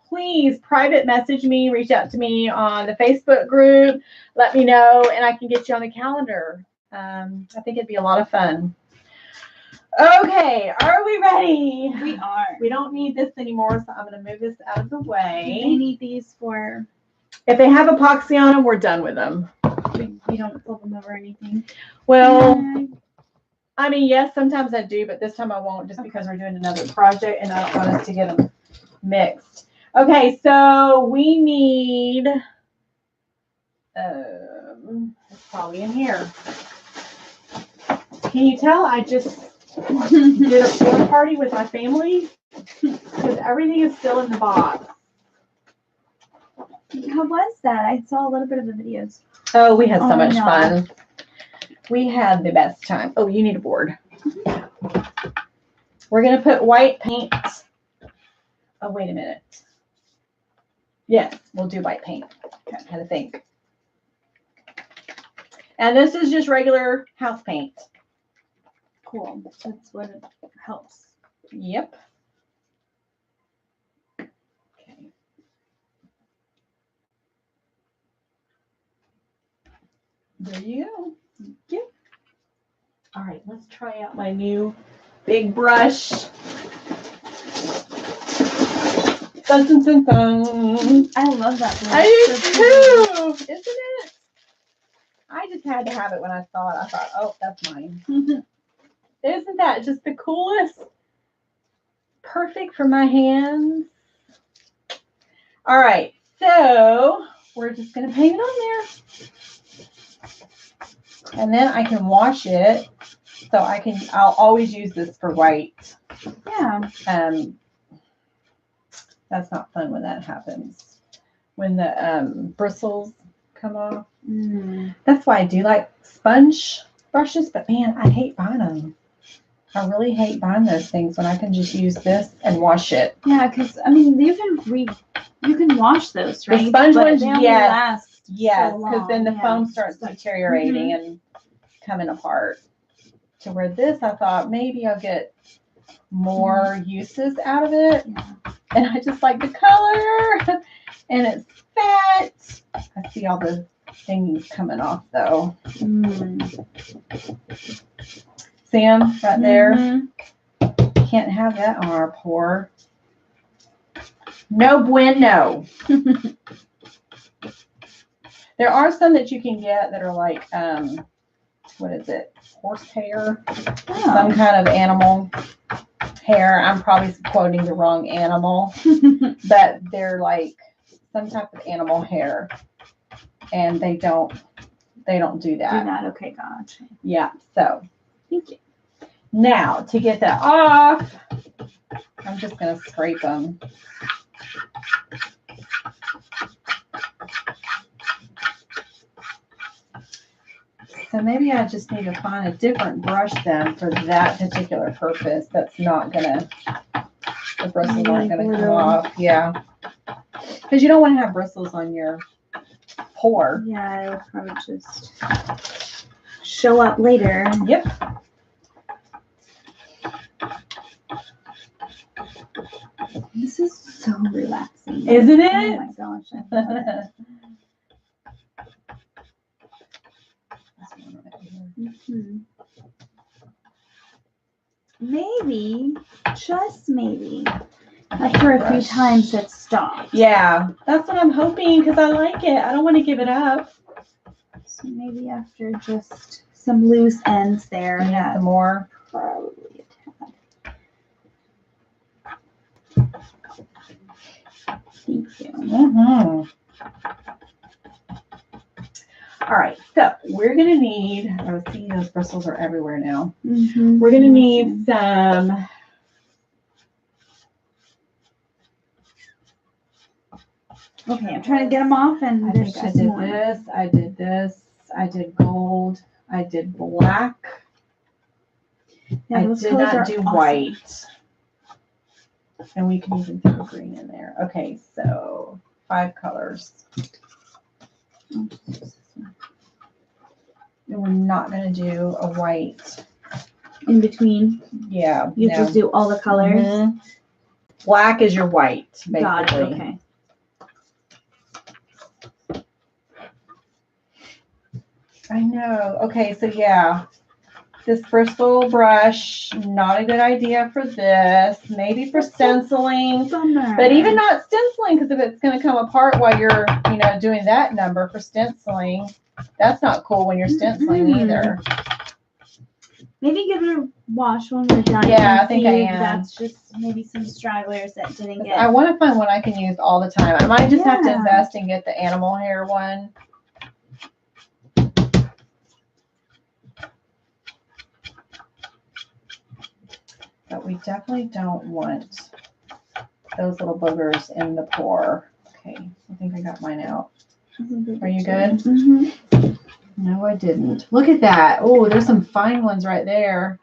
please private message me, reach out to me on the Facebook group, let me know, and I can get you on the calendar. I think it'd be a lot of fun. Okay, are we ready? We are. We don't need this anymore, so I'm going to move this out of the They way. need these for, If they have epoxy on them, we're done with them. you don't flip them over anything. Well, I mean, yes, sometimes I do, but this time I won't just because we're doing another project and I don't want us to get them mixed. Okay, so we need, it's probably in here. Can you tell I just did a pour party with my family? Because everything is still in the box. How was that? I saw a little bit of the videos. Oh, we had so Oh, much no. fun. We had the best time. Oh, you need a board. We're going to put white paint. Oh, wait a minute. Yes, we'll do white paint. Okay, had to think. And this is just regular house paint. Cool. That's what it helps. Yep. Okay. There you go. Yep. All right, let's try out my new big brush. Dun, dun, dun, dun. I love that. I do too, isn't it? I just had to have it when I saw it. I thought, oh, that's mine. Isn't that just the coolest? Perfect for my hands. All right, so we're just gonna paint it on there. And then I can wash it. So I'll always use this for white. Yeah. That's not fun when that happens. when the bristles come off. Mm. That's why I do like sponge brushes, but man, I hate buying them. I really hate buying those things when I can just use this and wash it. Yeah, because I mean, you can wash those, right? The sponge But ones, they only yes. last Yes, so because then the long, foam yeah. starts Like, deteriorating and coming apart. To where this, I thought maybe I'll get more uses out of it. Yeah. And I just like the color. And it's fat. I see all the things coming off though. Mm. See them right there? Mhm. Can't have that on our pour. No bueno. There are some that you can get that are like, what is it? Horsehair? Some Oh. kind of animal hair. I'm probably quoting the wrong animal, but they're like some type of animal hair, and they don't do Do that. that. Okay, gotcha. Yeah. So Thank you. now to get that off, I'm just gonna scrape them. So maybe I just need to find a different brush then for that particular purpose. That's not gonna, the bristles aren't gonna come off. Yeah. Because you don't want to have bristles on your pour. Yeah, it'll probably just show up later. Yep. This is so relaxing. Isn't Oh it? my gosh. I love it. Mhm. Maybe, just maybe, after a few times it stops. Yeah, that's what I'm hoping because I like it. I don't want to give it up. So maybe after just some loose ends there. Need Yeah, some more. probably a tad. Thank you. Mm-hmm. All right, so we're gonna need. Oh, see, those bristles are everywhere now. Mhm. We're gonna need some. Okay, I'm trying to get them off, and I there's think I just did more. this. I did this. I did gold. I did black. Yeah, I those did colors not are do awesome. white. And we can even throw green in there. Okay, so 5 colors. And we're not gonna do a white. In between, Yeah. you no. just do all the colors. Mhm. Black is your white, basically. Got it. Okay. I know. Okay, so yeah. This bristol brush, not a good idea for this. Maybe for stenciling. Bummer. But even not stenciling, because if it's going to come apart while you're, doing that number for stenciling, that's not cool when you're stenciling either. Maybe give it a wash when we're done. Yeah, and I think see I if am. That's just maybe some stragglers that didn't get. I want to find one I can use all the time. I might just have to Yeah. invest and get the animal hair one. But we definitely don't want those little boogers in the pour. Okay, I think I got mine out. Are you good? Mm-hmm. No, I didn't. Look at that. Oh, there's some fine ones right there.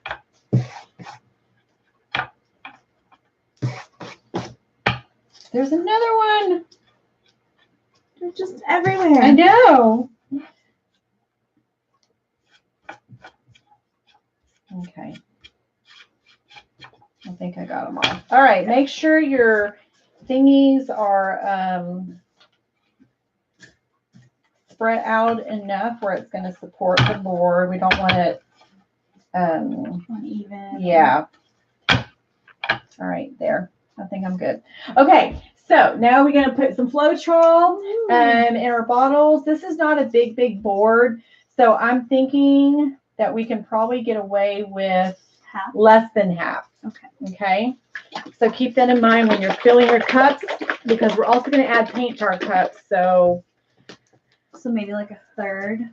There's another one. They're just everywhere. I know. Okay. I think I got them all. All right. Make sure your thingies are spread out enough where it's going to support the board. We don't want it uneven. yeah. All right, there. I think I'm good. Okay, so now we're going to put some Floetrol in our bottles. This is not a big board, so I'm thinking that we can probably get away with half. Less than half. Okay. Okay, so keep that in mind when you're filling your cups, because we're also going to add paint to our cups. So maybe like a third.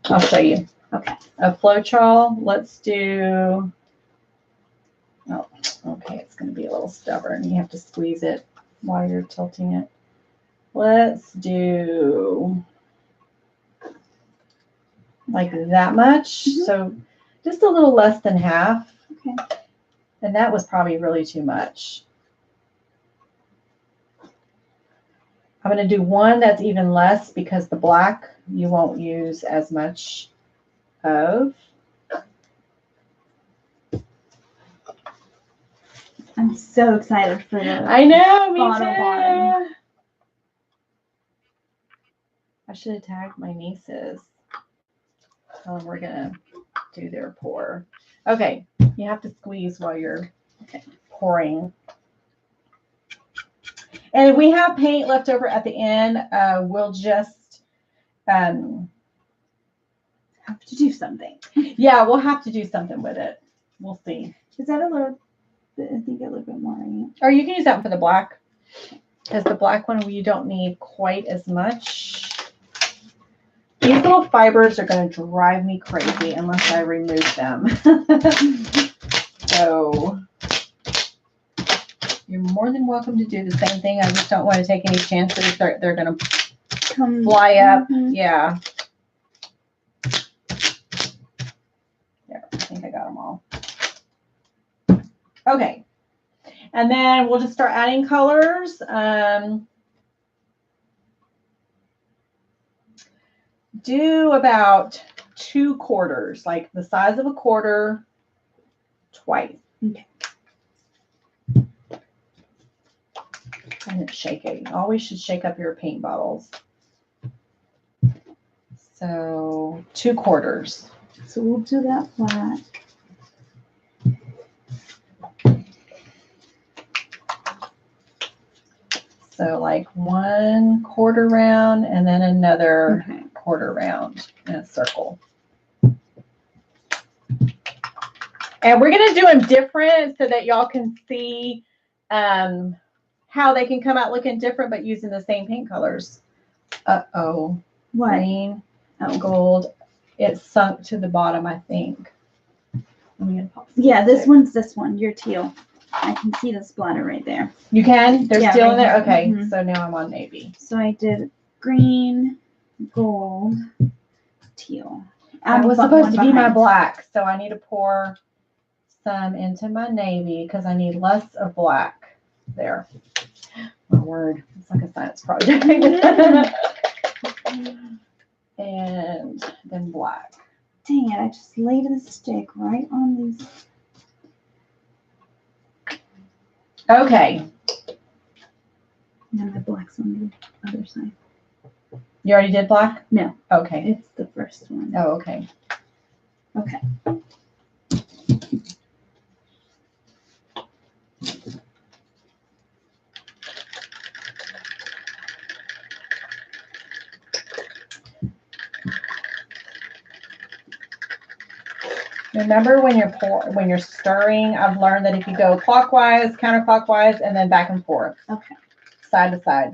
I'll show you. Okay. A Floetrol. Let's do. Oh, okay. It's going to be a little stubborn. You have to squeeze it while you're tilting it. Let's do like that much. Mhm. So just a little less than half. Okay. And that was probably really too much. I'm going to do one that's even less because the black you won't use as much of. I'm so excited for the. I know, me bottle one. too. I should have tagged my nieces. Tell them we're going to do their pour. Okay, you have to squeeze while you're pouring. And if we have paint left over at the end, we'll just, have to do something. yeah, we'll have to do something with it. We'll see. Is that a little? I think a little bit more. Right? Or you can use that one for the black. Because the black one, you don't need quite as much. These little fibers are going to drive me crazy unless I remove them. So you're more than welcome to do the same thing. I just don't want to take any chances. They're going to fly up. Mhm. Yeah. There, I think I got them all. Okay. And then we'll just start adding colors. Do about 2 quarters, like the size of a quarter, twice. Okay. And shake it. You always should shake up your paint bottles. So 2 quarters. So we'll do that flat. So like 1 quarter round and then another Okay. quarter round in a circle. And we're going to do them different so that y'all can see how they can come out looking different, but using the same paint colors. Uh-oh. What? Green, Oh, gold. It sunk to the bottom, I think. I'm gonna pop some yeah. This stick. one's this one. Your teal. I can see the splatter right there. You can? They're Yeah, still right in there? here. Okay. Mhm. So now I'm on navy. So I did green, gold, teal. That was one supposed to be my behind. black, so I need to pour some into my navy because I need less of black. There. My word. It's like a science project. And then black. Dang it! I just laid the stick right on these. Okay. Now my black's on the other side. You already did black? No. Okay. It's the first one. Oh, okay. Okay. Remember when you're stirring, I've learned that if you go clockwise, counterclockwise, and then back and forth. Okay. Side to side.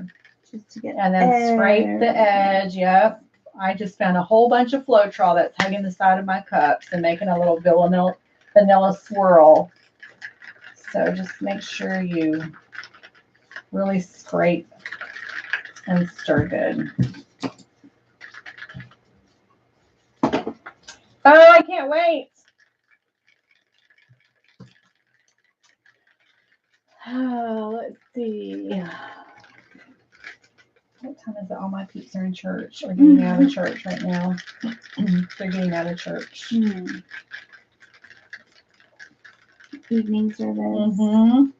Just to get. And then scrape the edge. Yep. I just found a whole bunch of Floetrol that's hugging the side of my cups and making a little vanilla swirl. So just make sure you really scrape and stir good. Oh, I can't wait. Oh, let's see. What time is it? All my peeps are in church or getting out of church right now. They're getting out of church. Evening service. Mm-hmm.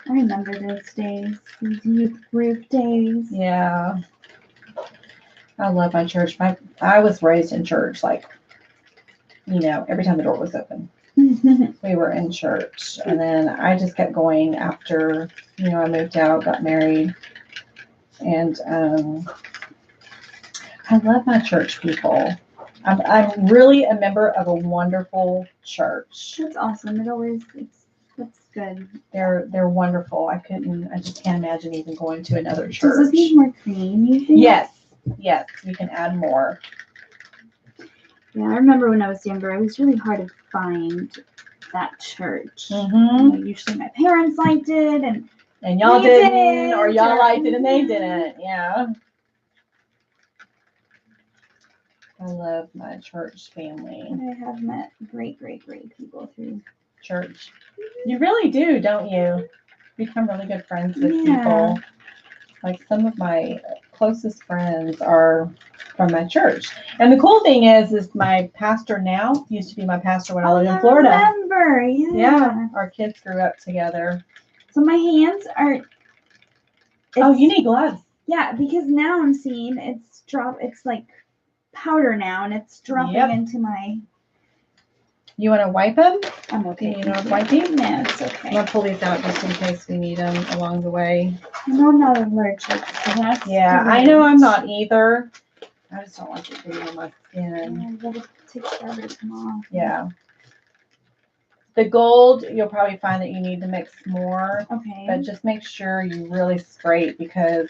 I remember those days, these youth group days. Yeah. I love my church. I was raised in church, like, every time the door was open. We were in church. And then I just kept going after, I moved out, got married. And I love my church people. I'm really a member of a wonderful church. That's awesome. That's good. They're wonderful. I just can't imagine even going to another Does church. this need more cream, you think? Yes, we can add more. Yeah, I remember when I was younger, it was really hard to find that church. Mm-hmm. Usually my parents liked it, and y'all They didn't, or didn't, y'all or- liked it and they didn't. Yeah. I love my church family. I have met great people through. Church. You really do, don't you? Become really good friends with Yeah. people. Like some of my closest friends are from my church. And the cool thing is my pastor now used to be my pastor when I lived in Florida. I remember, Yeah. Our kids grew up together. So my hands are. Oh, you it's- need gloves. Yeah, because now I'm seeing it's like powder now, and it's dropping Yep. into my. You want to wipe them? I'm okay. You know what wiping? No, it's I'm okay. going to pull these out just in case we need them along the way. I know I'm not allergic, so that's Yeah, I know I'm not either. I just don't like it getting on my skin. It takes forever to come off. Yeah. The gold, you'll probably find that you need to mix more, Okay. but just make sure you really scrape because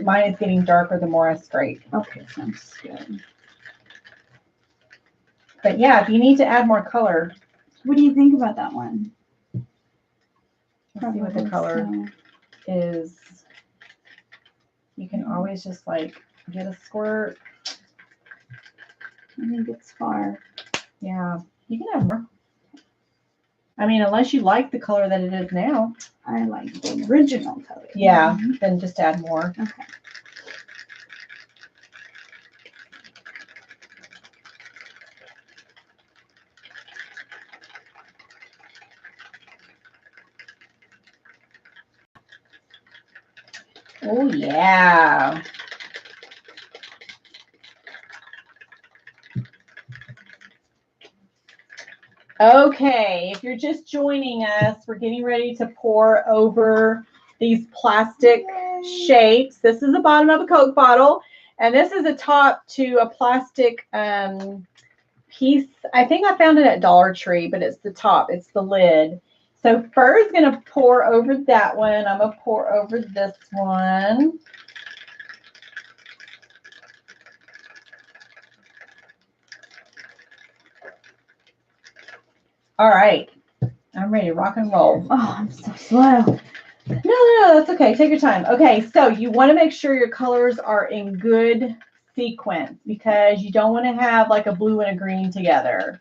mine is getting darker the more I scrape. Okay, sounds good. But yeah, if you need to add more color, What do you think about that one? let's see what the color is. You can always just like get a squirt. I think it's far. Yeah, you can add more. I mean, unless you like the color that it is now. I like the original color. Yeah, then just add more. Okay. Oh yeah. Okay, if you're just joining us, we're getting ready to pour over these plastic shapes. This is the bottom of a Coke bottle, and this is a top to a plastic piece. I think I found it at Dollar Tree, but it's the top. It's the lid. So first, going to pour over that one. I'm going to pour over this one. All right. I'm ready to rock and roll. Oh, I'm so slow. No, that's okay. Take your time. Okay, so you want to make sure your colors are in good sequence because you don't want to have like a blue and a green together.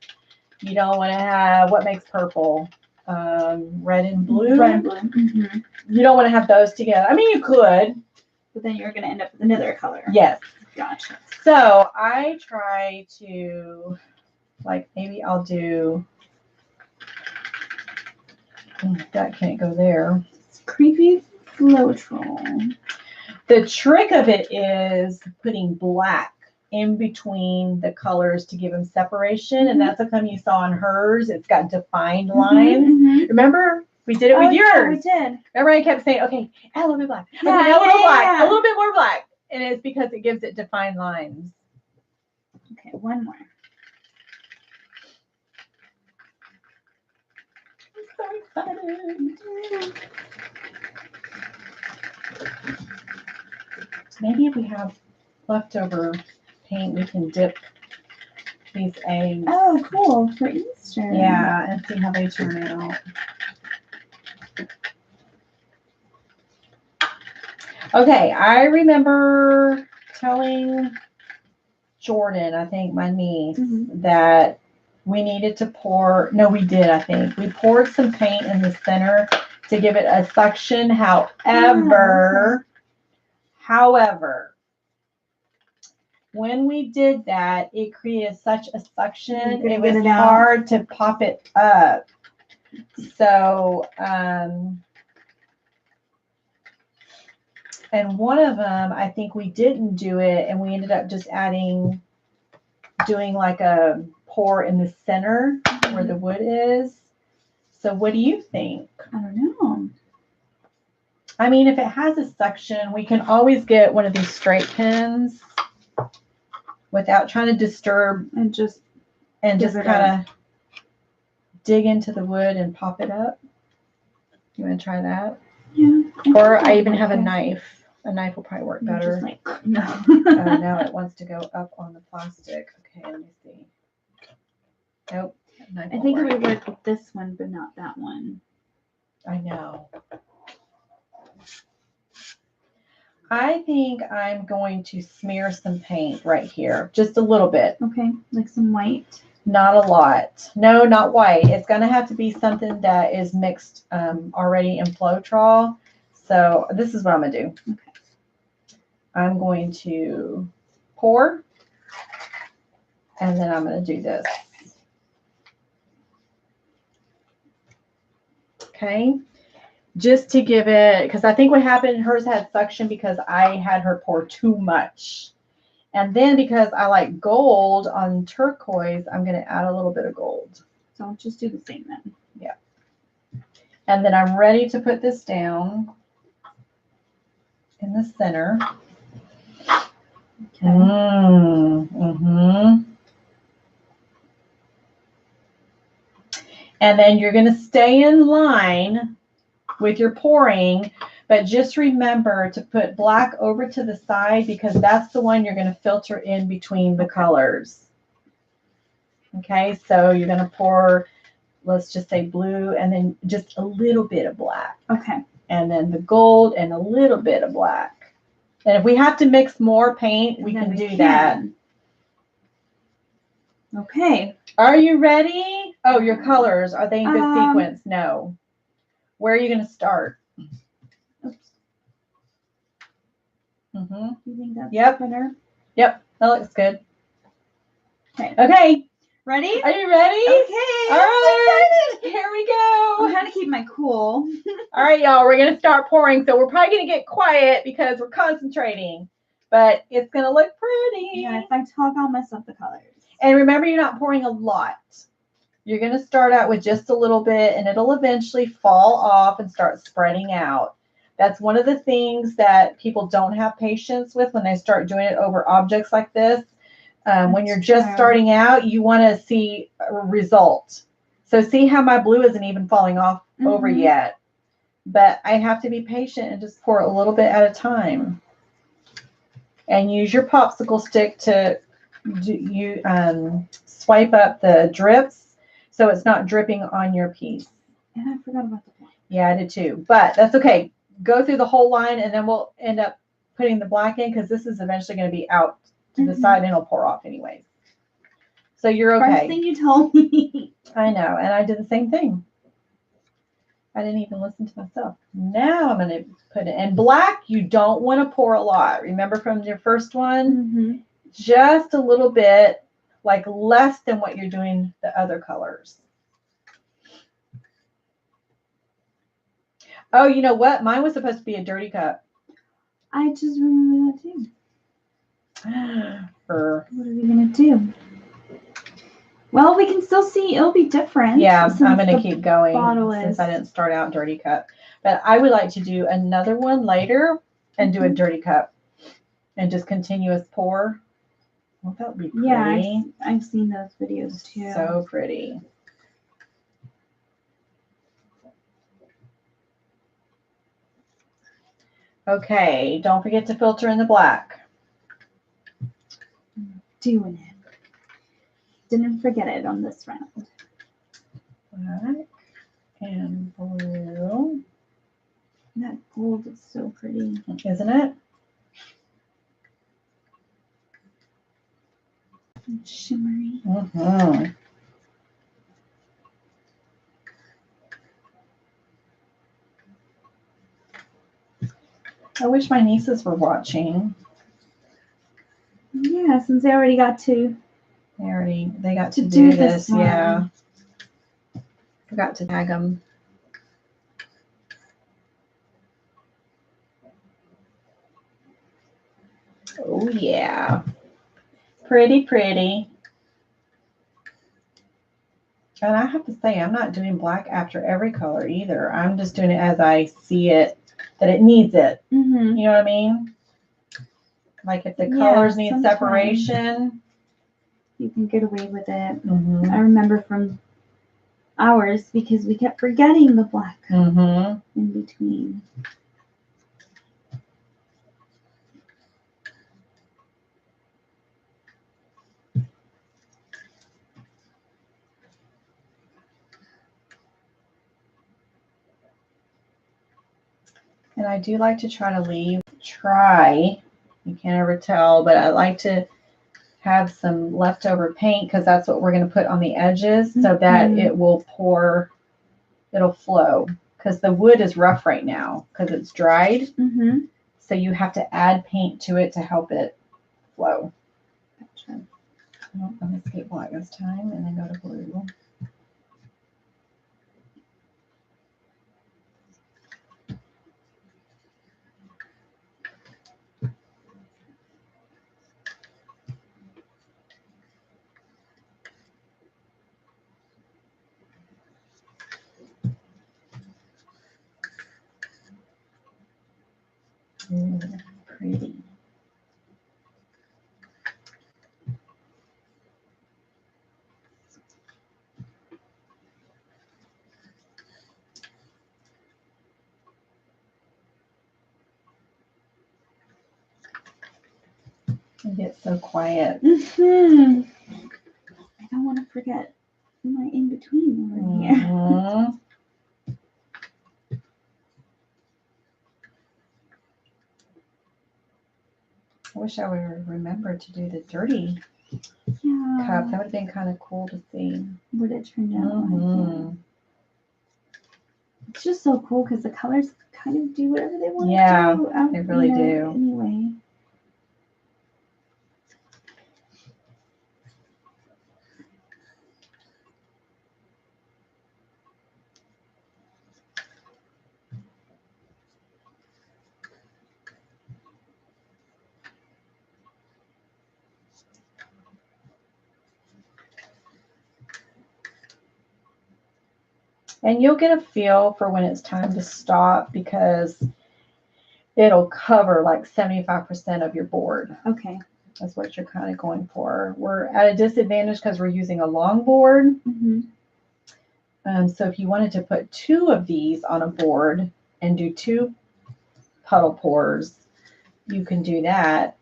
You don't want to have what makes purple, red and blue. Red and blue. Mm-hmm. You don't want to have those together. I mean, you could. But then you're going to end up with another color. Yes. Gotcha. So I try to, like, maybe I'll do, that can't go there. It's creepy Floetrol. The trick of it is putting black in between the colors to give them separation. And that's how come you saw on hers, it's got defined lines. Mm-hmm. Remember? We did it with yours. Yeah, we did. Remember I kept saying, okay, add a little bit black. Okay, Yeah, add a little black. yeah. A little bit more black. And it's because it gives it defined lines. Okay, one more. I'm so excited. Maybe if we have leftover paint, we can dip these eggs. Oh, cool. For Easter. Yeah, and see how they turn out. Okay, I remember telling Jordan, I think my niece, that we needed to pour, no, we did, I think. We poured some paint in the center to give it a suction. However, when we did that, it created such a suction, it was hard to pop it up. So, and one of them, I think we didn't do it, and we ended up just doing like a pour in the center where the wood is. So what do you think? I don't know. I mean, if it has a suction, we can always get one of these straight pins without trying to disturb And just and give just it kind of dig into the wood and pop it up. You want to try that? yeah. Or I even have a knife. A knife will probably work better. Just like, no. Oh, now it wants to go up on the plastic. Okay, let me see. Nope. Knife I will think it work. would work with this one, but not that one. I know. I think I'm going to smear some paint right here, just a little bit, Okay, like some white. not a lot. No, not white. It's going to have to be something that is mixed already in Floetrol. So this is what I'm going to do. Okay. I'm going to pour, and then I'm going to do this. Okay. Just to give it, because I think what happened, hers had suction because I had her pour too much. And then because I like gold on turquoise, I'm going to add a little bit of gold. So I'll just do the same then. Yeah. And then I'm ready to put this down in the center. Okay. Mm-hmm. And then you're going to stay in line with your pouring, but just remember to put black over to the side because that's the one you're going to filter in between the colors. Okay, so you're going to pour, let's just say blue, and then just a little bit of black. Okay. And then the gold and a little bit of black. And if we have to mix more paint, we Then can do that. Okay. Are you ready? Oh, your colors, are they in good Um, sequence? No. Where are you going to start? Oops. Mm-hmm. You think that's Yep. better? Yep, that looks good. Okay. Okay, Ready? are you ready? Okay. All right, here we I'm go. trying to keep my cool. All right, y'all, we're going to start pouring. So we're probably going to get quiet because we're concentrating, but it's going to look pretty. Yeah, if I talk, I'll mess up the colors. And remember, you're not pouring a lot. You're going to start out with just a little bit, and it'll eventually fall off and start spreading out. That's one of the things that people don't have patience with when they start doing it over objects like this. When you're just true. starting out, you want to see a result. So see how my blue isn't even falling off over Mhm. yet. But I have to be patient and just pour a little bit at a time. And use your popsicle stick to swipe up the drips so it's not dripping on your piece. And I forgot about the black. Yeah, I did too. But that's okay. Go through the whole line and then we'll end up putting the black in because this is eventually going to be out to the Mhm. side and it'll pour off anyways. So you're First okay. thing you told me. I know. And I did the same thing. I didn't even listen to myself. Now I'm going to put it in black. You don't want to pour a lot. Remember from your first one? Mm-hmm. Just a little bit, like less than what you're doing the other colors. Oh, you know what? Mine was supposed to be a dirty cup. I just remember that too. Or, What are we gonna do? Well, we can still see it'll be different. yeah, since I'm going to the keep going bottle since is- I didn't start out dirty cup. But I would like to do another one later and do a dirty cup and just continuous pour. Well, that would be pretty. Yeah, I've seen those videos too. So pretty. Okay, don't forget to filter in the black. Doing it. Didn't forget it on this round. Black and blue. That gold is so pretty. Isn't it? And shimmery. Mm-hmm. I wish my nieces were watching. Yeah, since they already got to. They got To to do do this this. one. Yeah. Forgot to tag them. Oh yeah. Pretty, pretty. And I have to say, I'm not doing black after every color either. I'm just doing it as I see it, that it needs it. Mm-hmm. You know what I mean? Like if the Yeah, colors need sometimes. separation. You can get away with it. Mm-hmm. I remember from ours because we kept forgetting the black Mm-hmm. in between. And I do like to try to you can't ever tell, but I like to have some leftover paint because that's what we're going to put on the edges so that it will pour, it'll flow. Because the wood is rough right now because it's dried. So you have to add paint to it to help it flow. Gotcha. I'm going to skate black this time and then go to blue. Pretty. It gets so quiet. I don't want to forget my in-between over here. I wish I would remember to do the dirty Yeah. cup. That would have been kind of cool to see. What it turned out like. It's just so cool because the colors kind of do whatever they want to do. Yeah, they really do. Anyway. And you'll get a feel for when it's time to stop because it'll cover like 75% of your board. Okay. That's what you're kind of going for. We're at a disadvantage because we're using a long board. So if you wanted to put 2 of these on a board and do 2 puddle pours, you can do that.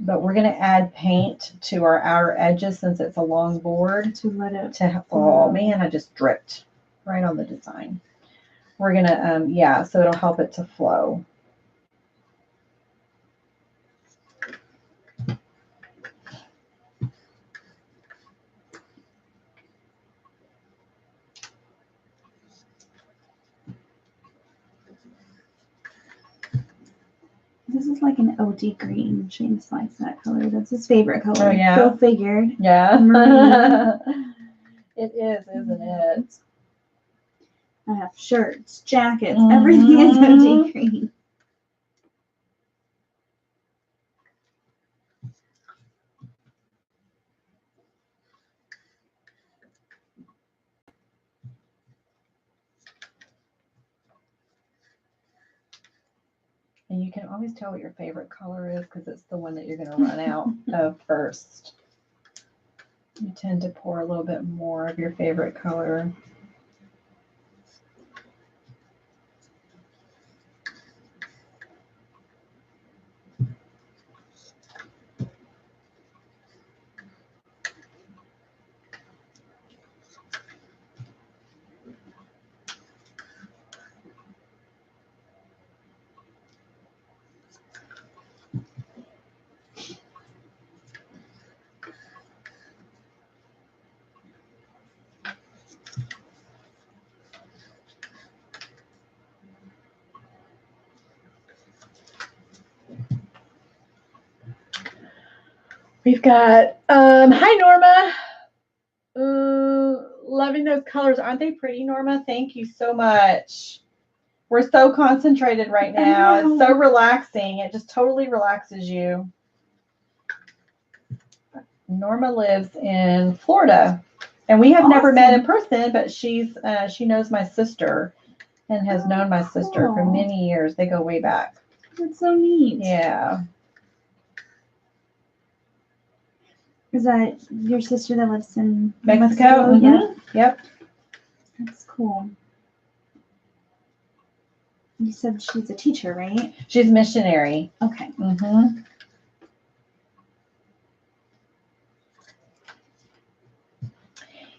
But we're going to add paint to our outer edges since it's a long board. To let it. Oh man, I just dripped right on the design. We're going to, so it'll help it to flow. This is like an OD green. James likes that color. That's his favorite color. Oh, yeah? Go figured. Yeah. It is, isn't it? I have shirts, jackets, everything is OD green. And you can always tell what your favorite color is because it's the one that you're going to run out of first. You tend to pour a little bit more of your favorite color. We've got, hi Norma. Loving those colors. Aren't they pretty, Norma? Thank you so much. We're so concentrated right now. It's so relaxing. It just totally relaxes you. Norma lives in Florida, and we have never met in person, but she knows my sister and has known my sister for many years. They go way back. That's so neat. Yeah. Is that your sister that lives in Mexico? Mm-hmm. Yeah. Yep. That's cool. You said she's a teacher, right? She's missionary. Okay. Mm-hmm.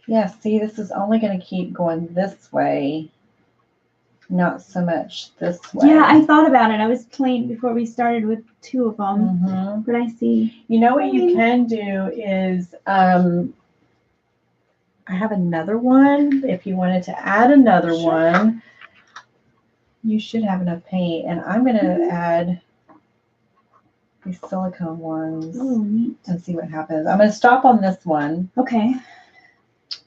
Yeah, see, this is only going to keep going this way. not so much this way. Yeah, I thought about it. I was playing before we started with 2 of them, Mhm. but I see. You know what you can do is, I have another one. If you wanted to add another Sure. one, you should have enough paint. And I'm going to Mhm. add these silicone ones Oh, neat. and see what happens. I'm going to stop on this one, Okay,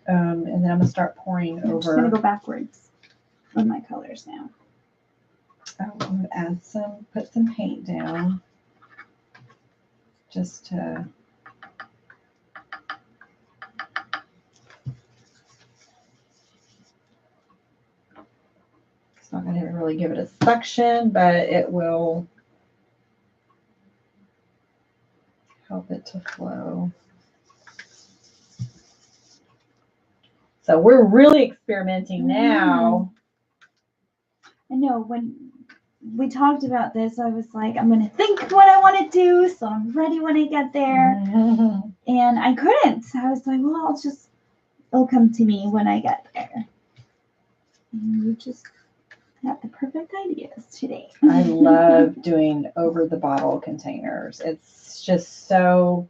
and then I'm going to start pouring I'm just gonna over. go backwards on my colors now. Oh, I'm going to add some, put some paint down, just to. It's not going to really give it a suction, but it will help it to flow. So we're really experimenting now. I know when we talked about this, I was like, I'm gonna think what I want to do, so I'm ready when I get there. And I couldn't. I was like, well, it'll come to me when I get there. And you just have the perfect ideas today. I love doing over the bottle containers. It's just so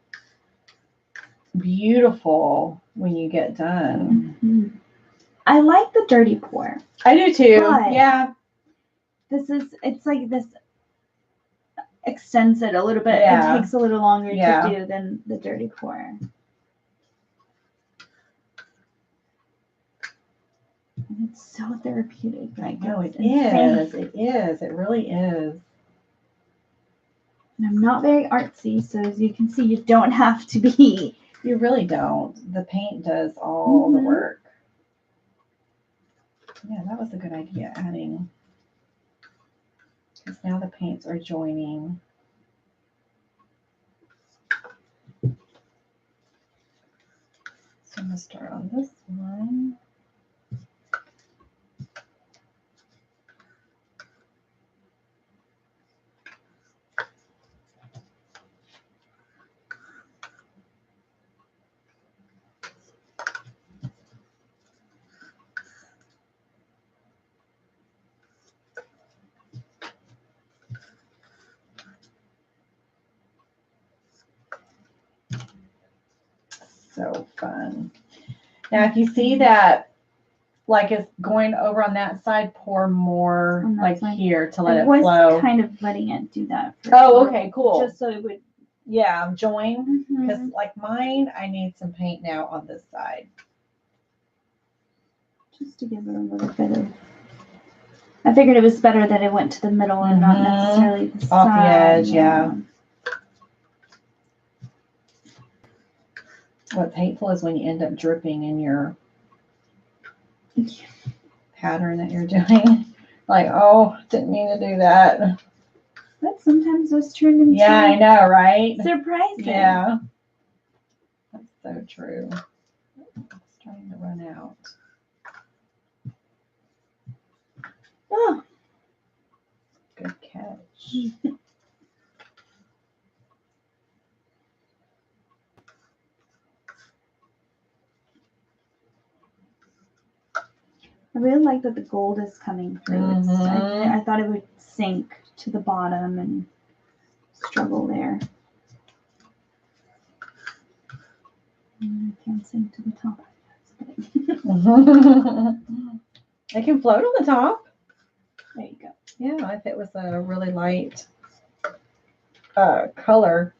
beautiful when you get done. Mhm. I like the dirty pour. I do too. But- Yeah. It's like this extends it a little bit. Yeah. It takes a little longer Yeah. to do than the dirty pour. And it's so therapeutic. I Like, know it it's insane. is. It is. It really is. And I'm not very artsy, so as you can see, you don't have to be. You really don't. The paint does all the Mhm. work. Yeah, that was a good idea, adding. Because now the paints are joining. So I'm going to start on this one. So fun. Now, if you see that, like it's going over on that side, pour more On that like side. here to let I it was flow. kind of letting it do that. For Oh, okay, cool. Just so it would. Yeah, join. Because Mhm. like mine, I need some paint now on this side. Just to give it a little bit of. I figured it was better that it went to the middle and not Mhm. necessarily the Off the side. edge, yeah. What's hateful is when you end up dripping in your pattern that you're doing. Like, oh, didn't mean to do that. But sometimes those turn into Yeah, I know, right? surprises. Yeah. That's so true. It's starting to run out. Oh, Good catch. I really like that the gold is coming through. Mhm. I thought it would sink to the bottom and struggle there. I can't sink to the top. It can float on the top. There you go. Yeah, if it was a really light color.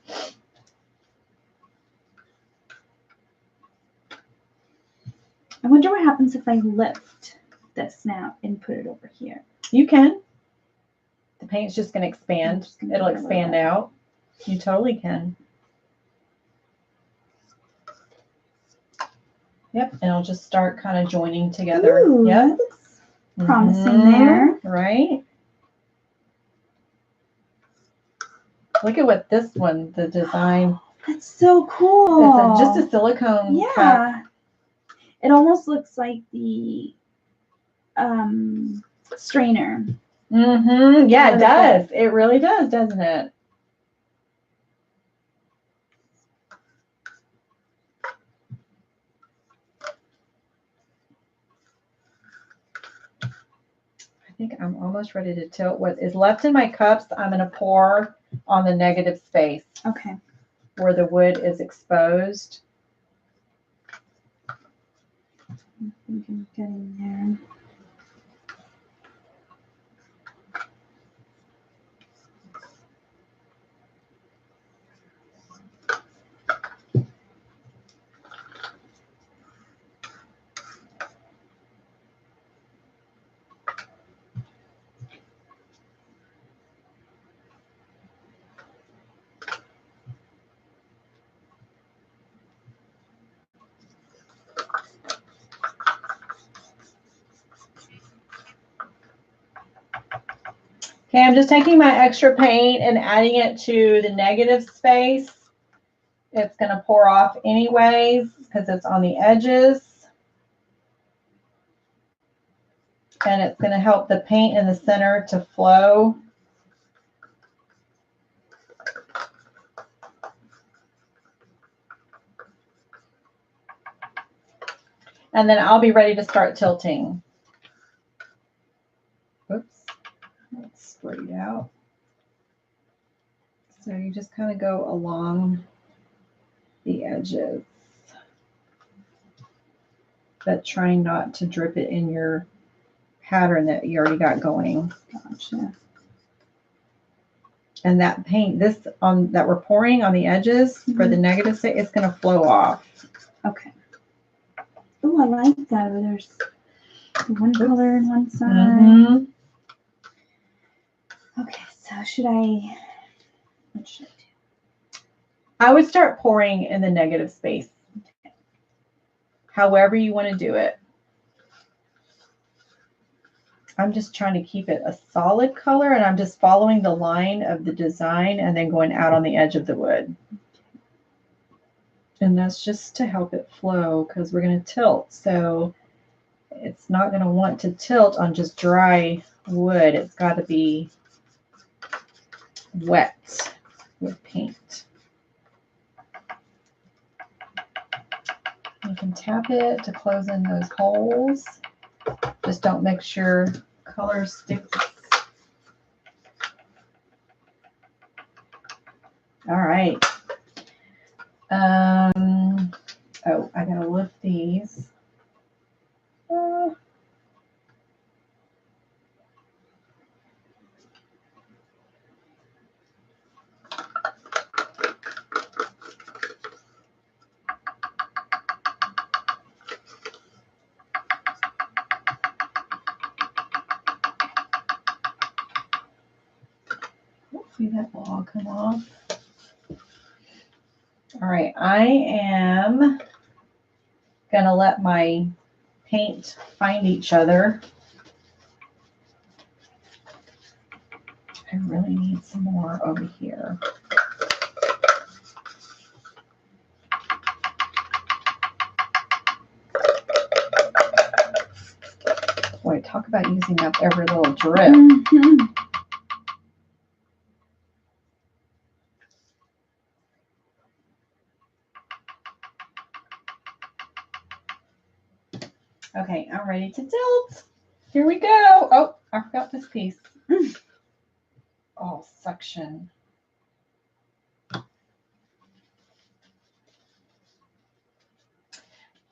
I wonder what happens if I lift this now and put it over here. You can. The paint's just going to expand. Just gonna It'll do it a little expand bit. out. You totally can. Yep, and it'll just start kind of joining together. Ooh, Yep. that looks promising Mhm. there. Right? Look at what this one, the design. That's so cool. It's just a silicone cup. Yeah. It almost looks like the strainer. Mm-hmm. Yeah, it Little does. It really does, doesn't it? I think I'm almost ready to tilt. What is left in my cups, I'm going to pour on the negative space Okay. where the wood is exposed. I think I'm getting there. Okay, I'm just taking my extra paint and adding it to the negative space. It's going to pour off anyways because it's on the edges. And it's going to help the paint in the center to flow. And then I'll be ready to start tilting. Oops, that's sprayed out. So you just kind of go along the edges, but trying not to drip it in your pattern that you already got going. Gotcha. And that paint, this on that we're pouring on the edges for the negative side, it's going to flow off. Okay. Oh, I like that. There's one color on one side. Okay, so what should I do? I would start pouring in the negative space. However you want to do it. I'm just trying to keep it a solid color, and I'm just following the line of the design and then going out on the edge of the wood. And that's just to help it flow because we're going to tilt. So it's not going to want to tilt on just dry wood. It's got to be wet with paint. You can tap it to close in those holes. Just don't mix your color sticks. All right. Oh, I gotta lift these. Hopefully that will all come off. All right, I am gonna let my paint find each other. I really need some more over here. Boy, talk about using up every little drip. Okay, I'm ready to tilt. Here we go. Oh, I forgot this piece. Oh, suction.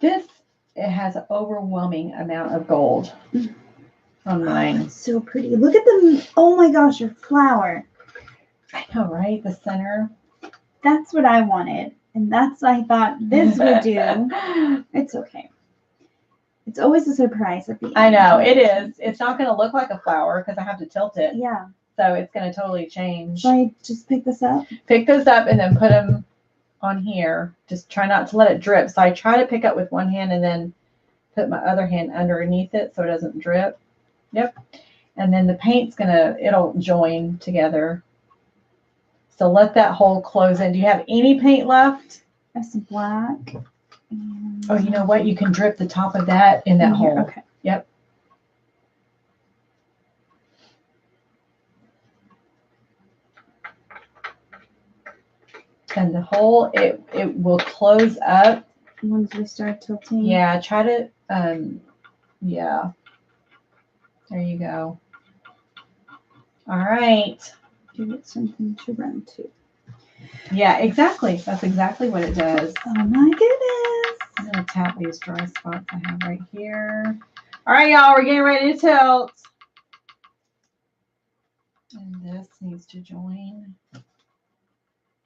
This, it has an overwhelming amount of gold on mine. So pretty. Look at the, oh my gosh, your flower. I know, right? The center. That's what I wanted. And that's what I thought this would do. It's okay. It's always a surprise at the end. I know, it is. It's not going to look like a flower because I have to tilt it. Yeah. So it's going to totally change. So I just pick this up? Pick this up and then put them on here. Just try not to let it drip. So I try to pick up with one hand and then put my other hand underneath it so it doesn't drip. Yep. And then the paint's it'll join together. So let that hole close in. Do you have any paint left? I have some black. And Oh, you know what? You can drip the top of that in that in here. hole. Okay. Yep. And the hole, it will close up. Once we start tilting. Yeah, try to, yeah. There you go. All right. Give it something to run to. Yeah, exactly. That's exactly what it does. Oh my goodness. I'm going to tap these dry spots I have right here. All right, y'all, we're getting ready to tilt. And this needs to join.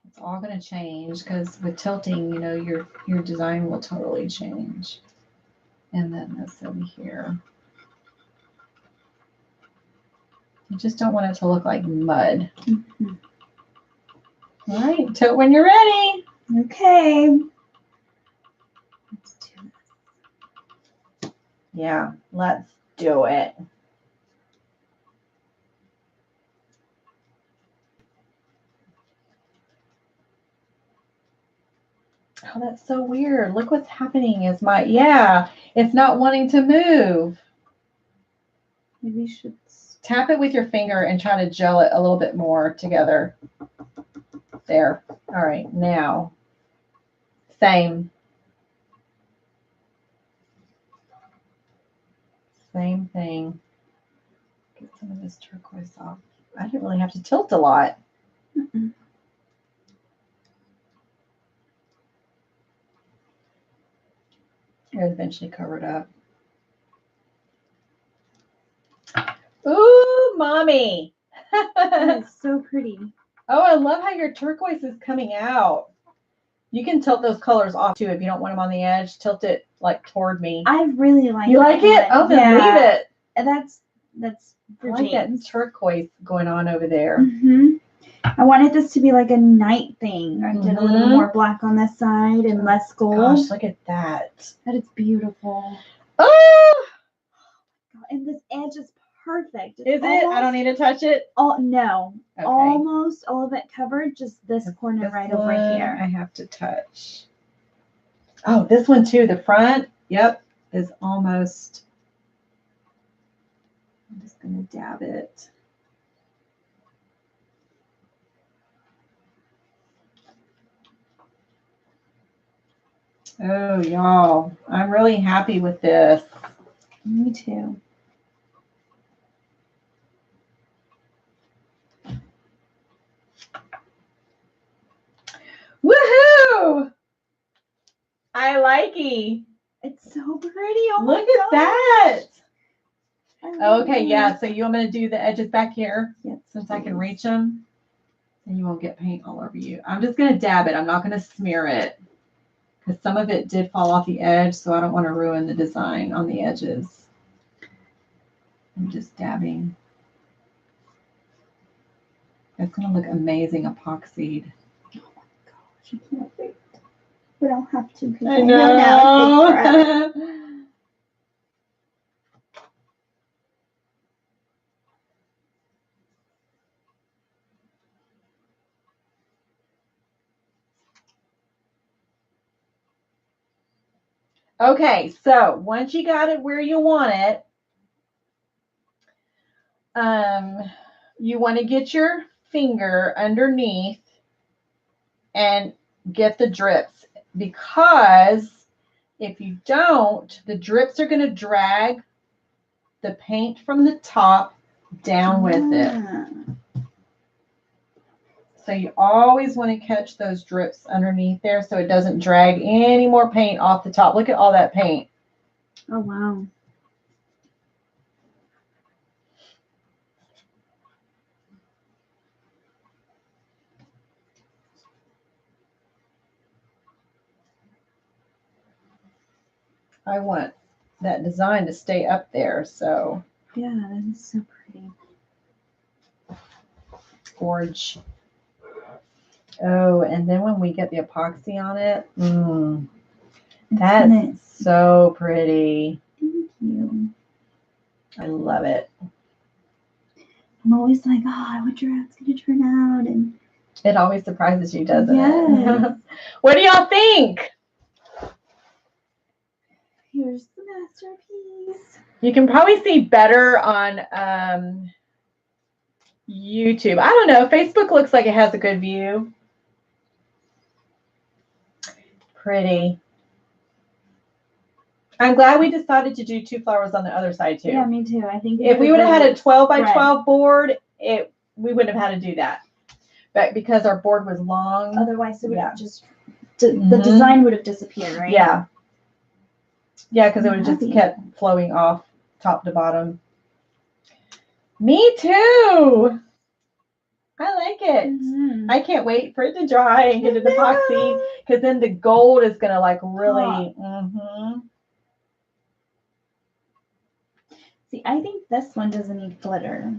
It's all going to change because with tilting, you know, your design will totally change. And then this over here. You just don't want it to look like mud. Mm-hmm. All right, tilt when you're ready. Okay. Let's do this. Yeah, let's do it. Oh, that's so weird. Look what's happening is it's not wanting to move. Maybe you should. Tap it with your finger and try to gel it a little bit more together. There. All right, now. Same. Same thing. Get some of this turquoise off. I didn't really have to tilt a lot. Mm-mm. It'll eventually cover it up. Ooh, mommy. That is so pretty. Oh, I love how your turquoise is coming out. You can tilt those colors off too if you don't want them on the edge. Tilt it like toward me. I really like You like it? Oh, then leave it. That's I like that turquoise going on over there. Mm-hmm. I wanted this to be like a night thing. I did a little more black on this side and less gold. Gosh, look at that. That is beautiful. Oh! And this edge is perfect. Is it? I don't need to touch it? Oh, no. Okay. Almost all of it covered. Just this corner right over here. I have to touch. Oh, this one too. The front, yep, is almost. I'm just going to dab it. Oh, y'all, I'm really happy with this. Me too. Woohoo! I like it. It's so pretty. Oh Look my at that. God. Okay, yeah. So you want me to do the edges back here? Yep. Since I can reach them, and you won't get paint all over you. I'm just gonna dab it. I'm not gonna smear it because some of it did fall off the edge, so I don't want to ruin the design on the edges. I'm just dabbing. It's gonna look amazing epoxied. Oh my gosh, I can't wait. But I'll have to because I know. Okay, so once you got it where you want it, you want to get your finger underneath and get the drips, because if you don't, the drips are going to drag the paint from the top down with it. So you always want to catch those drips underneath there so it doesn't drag any more paint off the top. Look at all that paint. Oh, wow. I want that design to stay up there, so. Yeah, that is so pretty. Gorge. Oh, and then when we get the epoxy on it, that's so pretty. Thank you. I love it. I'm always like, oh, I wonder how it's going to turn out. And it always surprises you, doesn't yes. it? What do y'all think? Here's the masterpiece. You can probably see better on YouTube. I don't know. Facebook looks like it has a good view. Pretty. I'm glad we decided to do 2 flowers on the other side too. Yeah, me too. I think if we would have had a 12 by 12 board, we wouldn't have had to do that. But because our board was long, Otherwise, it would Yeah. have just the Mhm. design would have disappeared, right? yeah. Yeah, because it would have just Happy. kept flowing off top to bottom. Me too. I like it. Mhm. I can't wait for it to dry and get it epoxy, because then the gold is gonna like really. See, I think this one doesn't need glitter.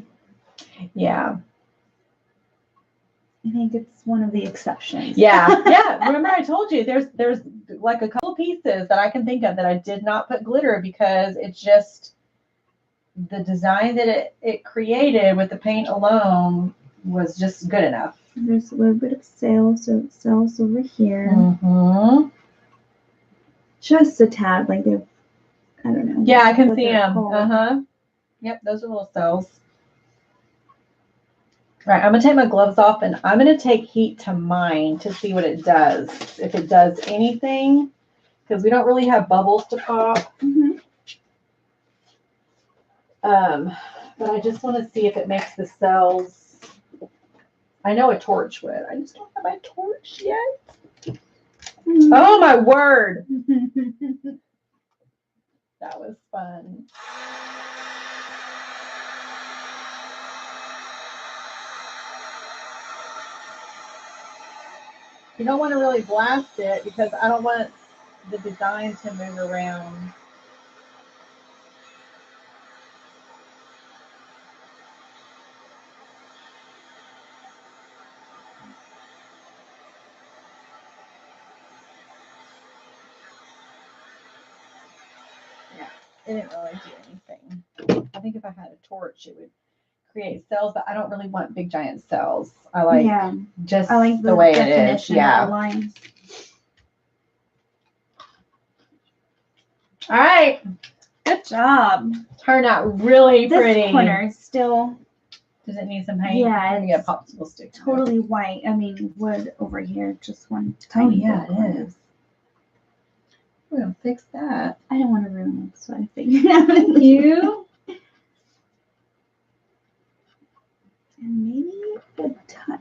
Yeah. I think it's one of the exceptions. Yeah. Yeah. Remember I told you there's like a couple pieces that I can think of that I did not put glitter because it's just the design that it created with the paint alone was just good enough. There's a little bit of cells, so cells over here. Mm-hmm. Just a tad, like they're, I don't know. Yeah, I can what see they're them. called. Uh-huh. Yep, those are little cells. Right, I'm gonna take my gloves off and I'm gonna take heat to mine to see what it does. If it does anything, because we don't really have bubbles to pop. Mhm. But I just want to see if it makes the cells. I know a torch would. I just don't have my torch yet. Oh my word. That was fun. You don't want to really blast it because I don't want the design to move around. Yeah, it didn't really do anything. I think if I had a torch, it would create cells, but I don't really want big giant cells. I like Yeah, just I like the way it is. definition Yeah. of the lines. All right. Good job. Turned out really This pretty. corner is still Does it need some paint? Yeah, I'm gonna get a it's popsicle stick. totally white. I mean, wood over here. Just one Oh tiny yeah, bit. it is. We're gonna fix that. I don't want to ruin it, so I figured out. Thank you. And maybe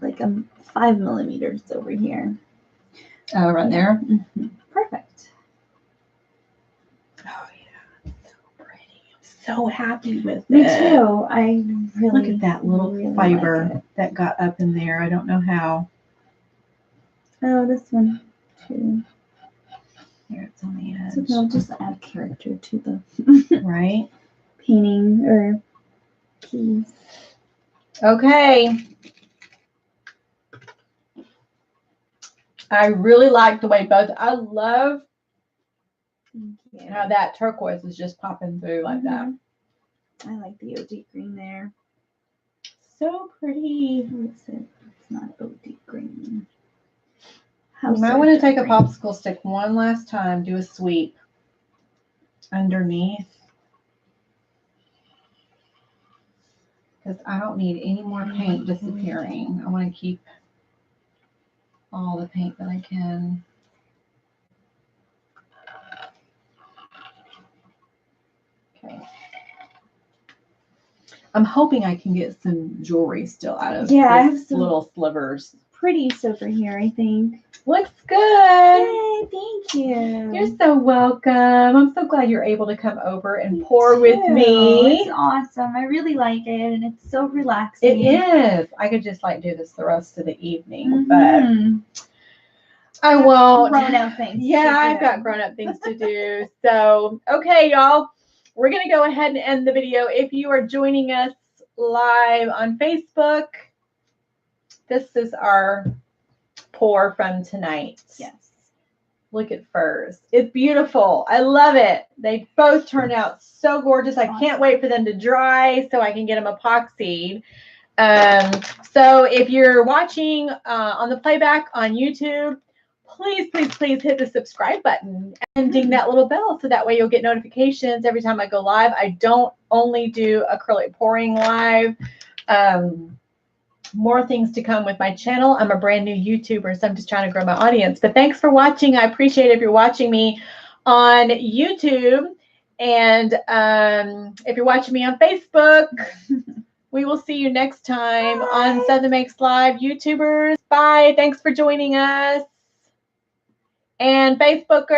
like 5 millimeters over here. Oh, right there. Mhm. Perfect. Oh yeah, so pretty. I'm so happy with Me it. too. I really Look at that little really fiber like it. that got up in there. I don't know how. Oh, this one too. Here it's on the So edge. they'll just add character to the Right? painting or piece. Okay. I really like the way both. I love Thank how that turquoise is just popping through like that. Mhm. I like the OD green there. So pretty. What is it? It's not OD green. You might want to take a popsicle stick one last time, do a sweep underneath. Because I don't need any more paint disappearing. I want to keep all the paint that I can. Okay. I'm hoping I can get some jewelry still out of Yeah, I this have some little slivers. pretty over here, I think. Looks good. Yay, thank you. You're so welcome. I'm so glad you're able to come over and Me pour with too. me. It's awesome. I really like it, and it's so It relaxing. is. I could just like do this the rest of the evening, Mhm. but I won't. Grown-up things. Yeah, to I've do. got grown-up things to do. So, okay, y'all, we're going to go ahead and end the video. If you are joining us live on Facebook, this is our pour from tonight. Yes. Look at furs. It's beautiful. I love it. They both turned out so gorgeous. I can't wait for them to dry so I can get them epoxied. So if you're watching on the playback on YouTube, please, please, please hit the subscribe button and ding that little bell so that way you'll get notifications every time I go live. I don't only do acrylic pouring live. More things to come with my channel. I'm a brand new YouTuber, so I'm just trying to grow my audience. But thanks for watching. I appreciate it if you're watching me on YouTube. And if you're watching me on Facebook, We will see you next time on Southern Makes Live. YouTubers, bye. Thanks for joining us. And Facebookers.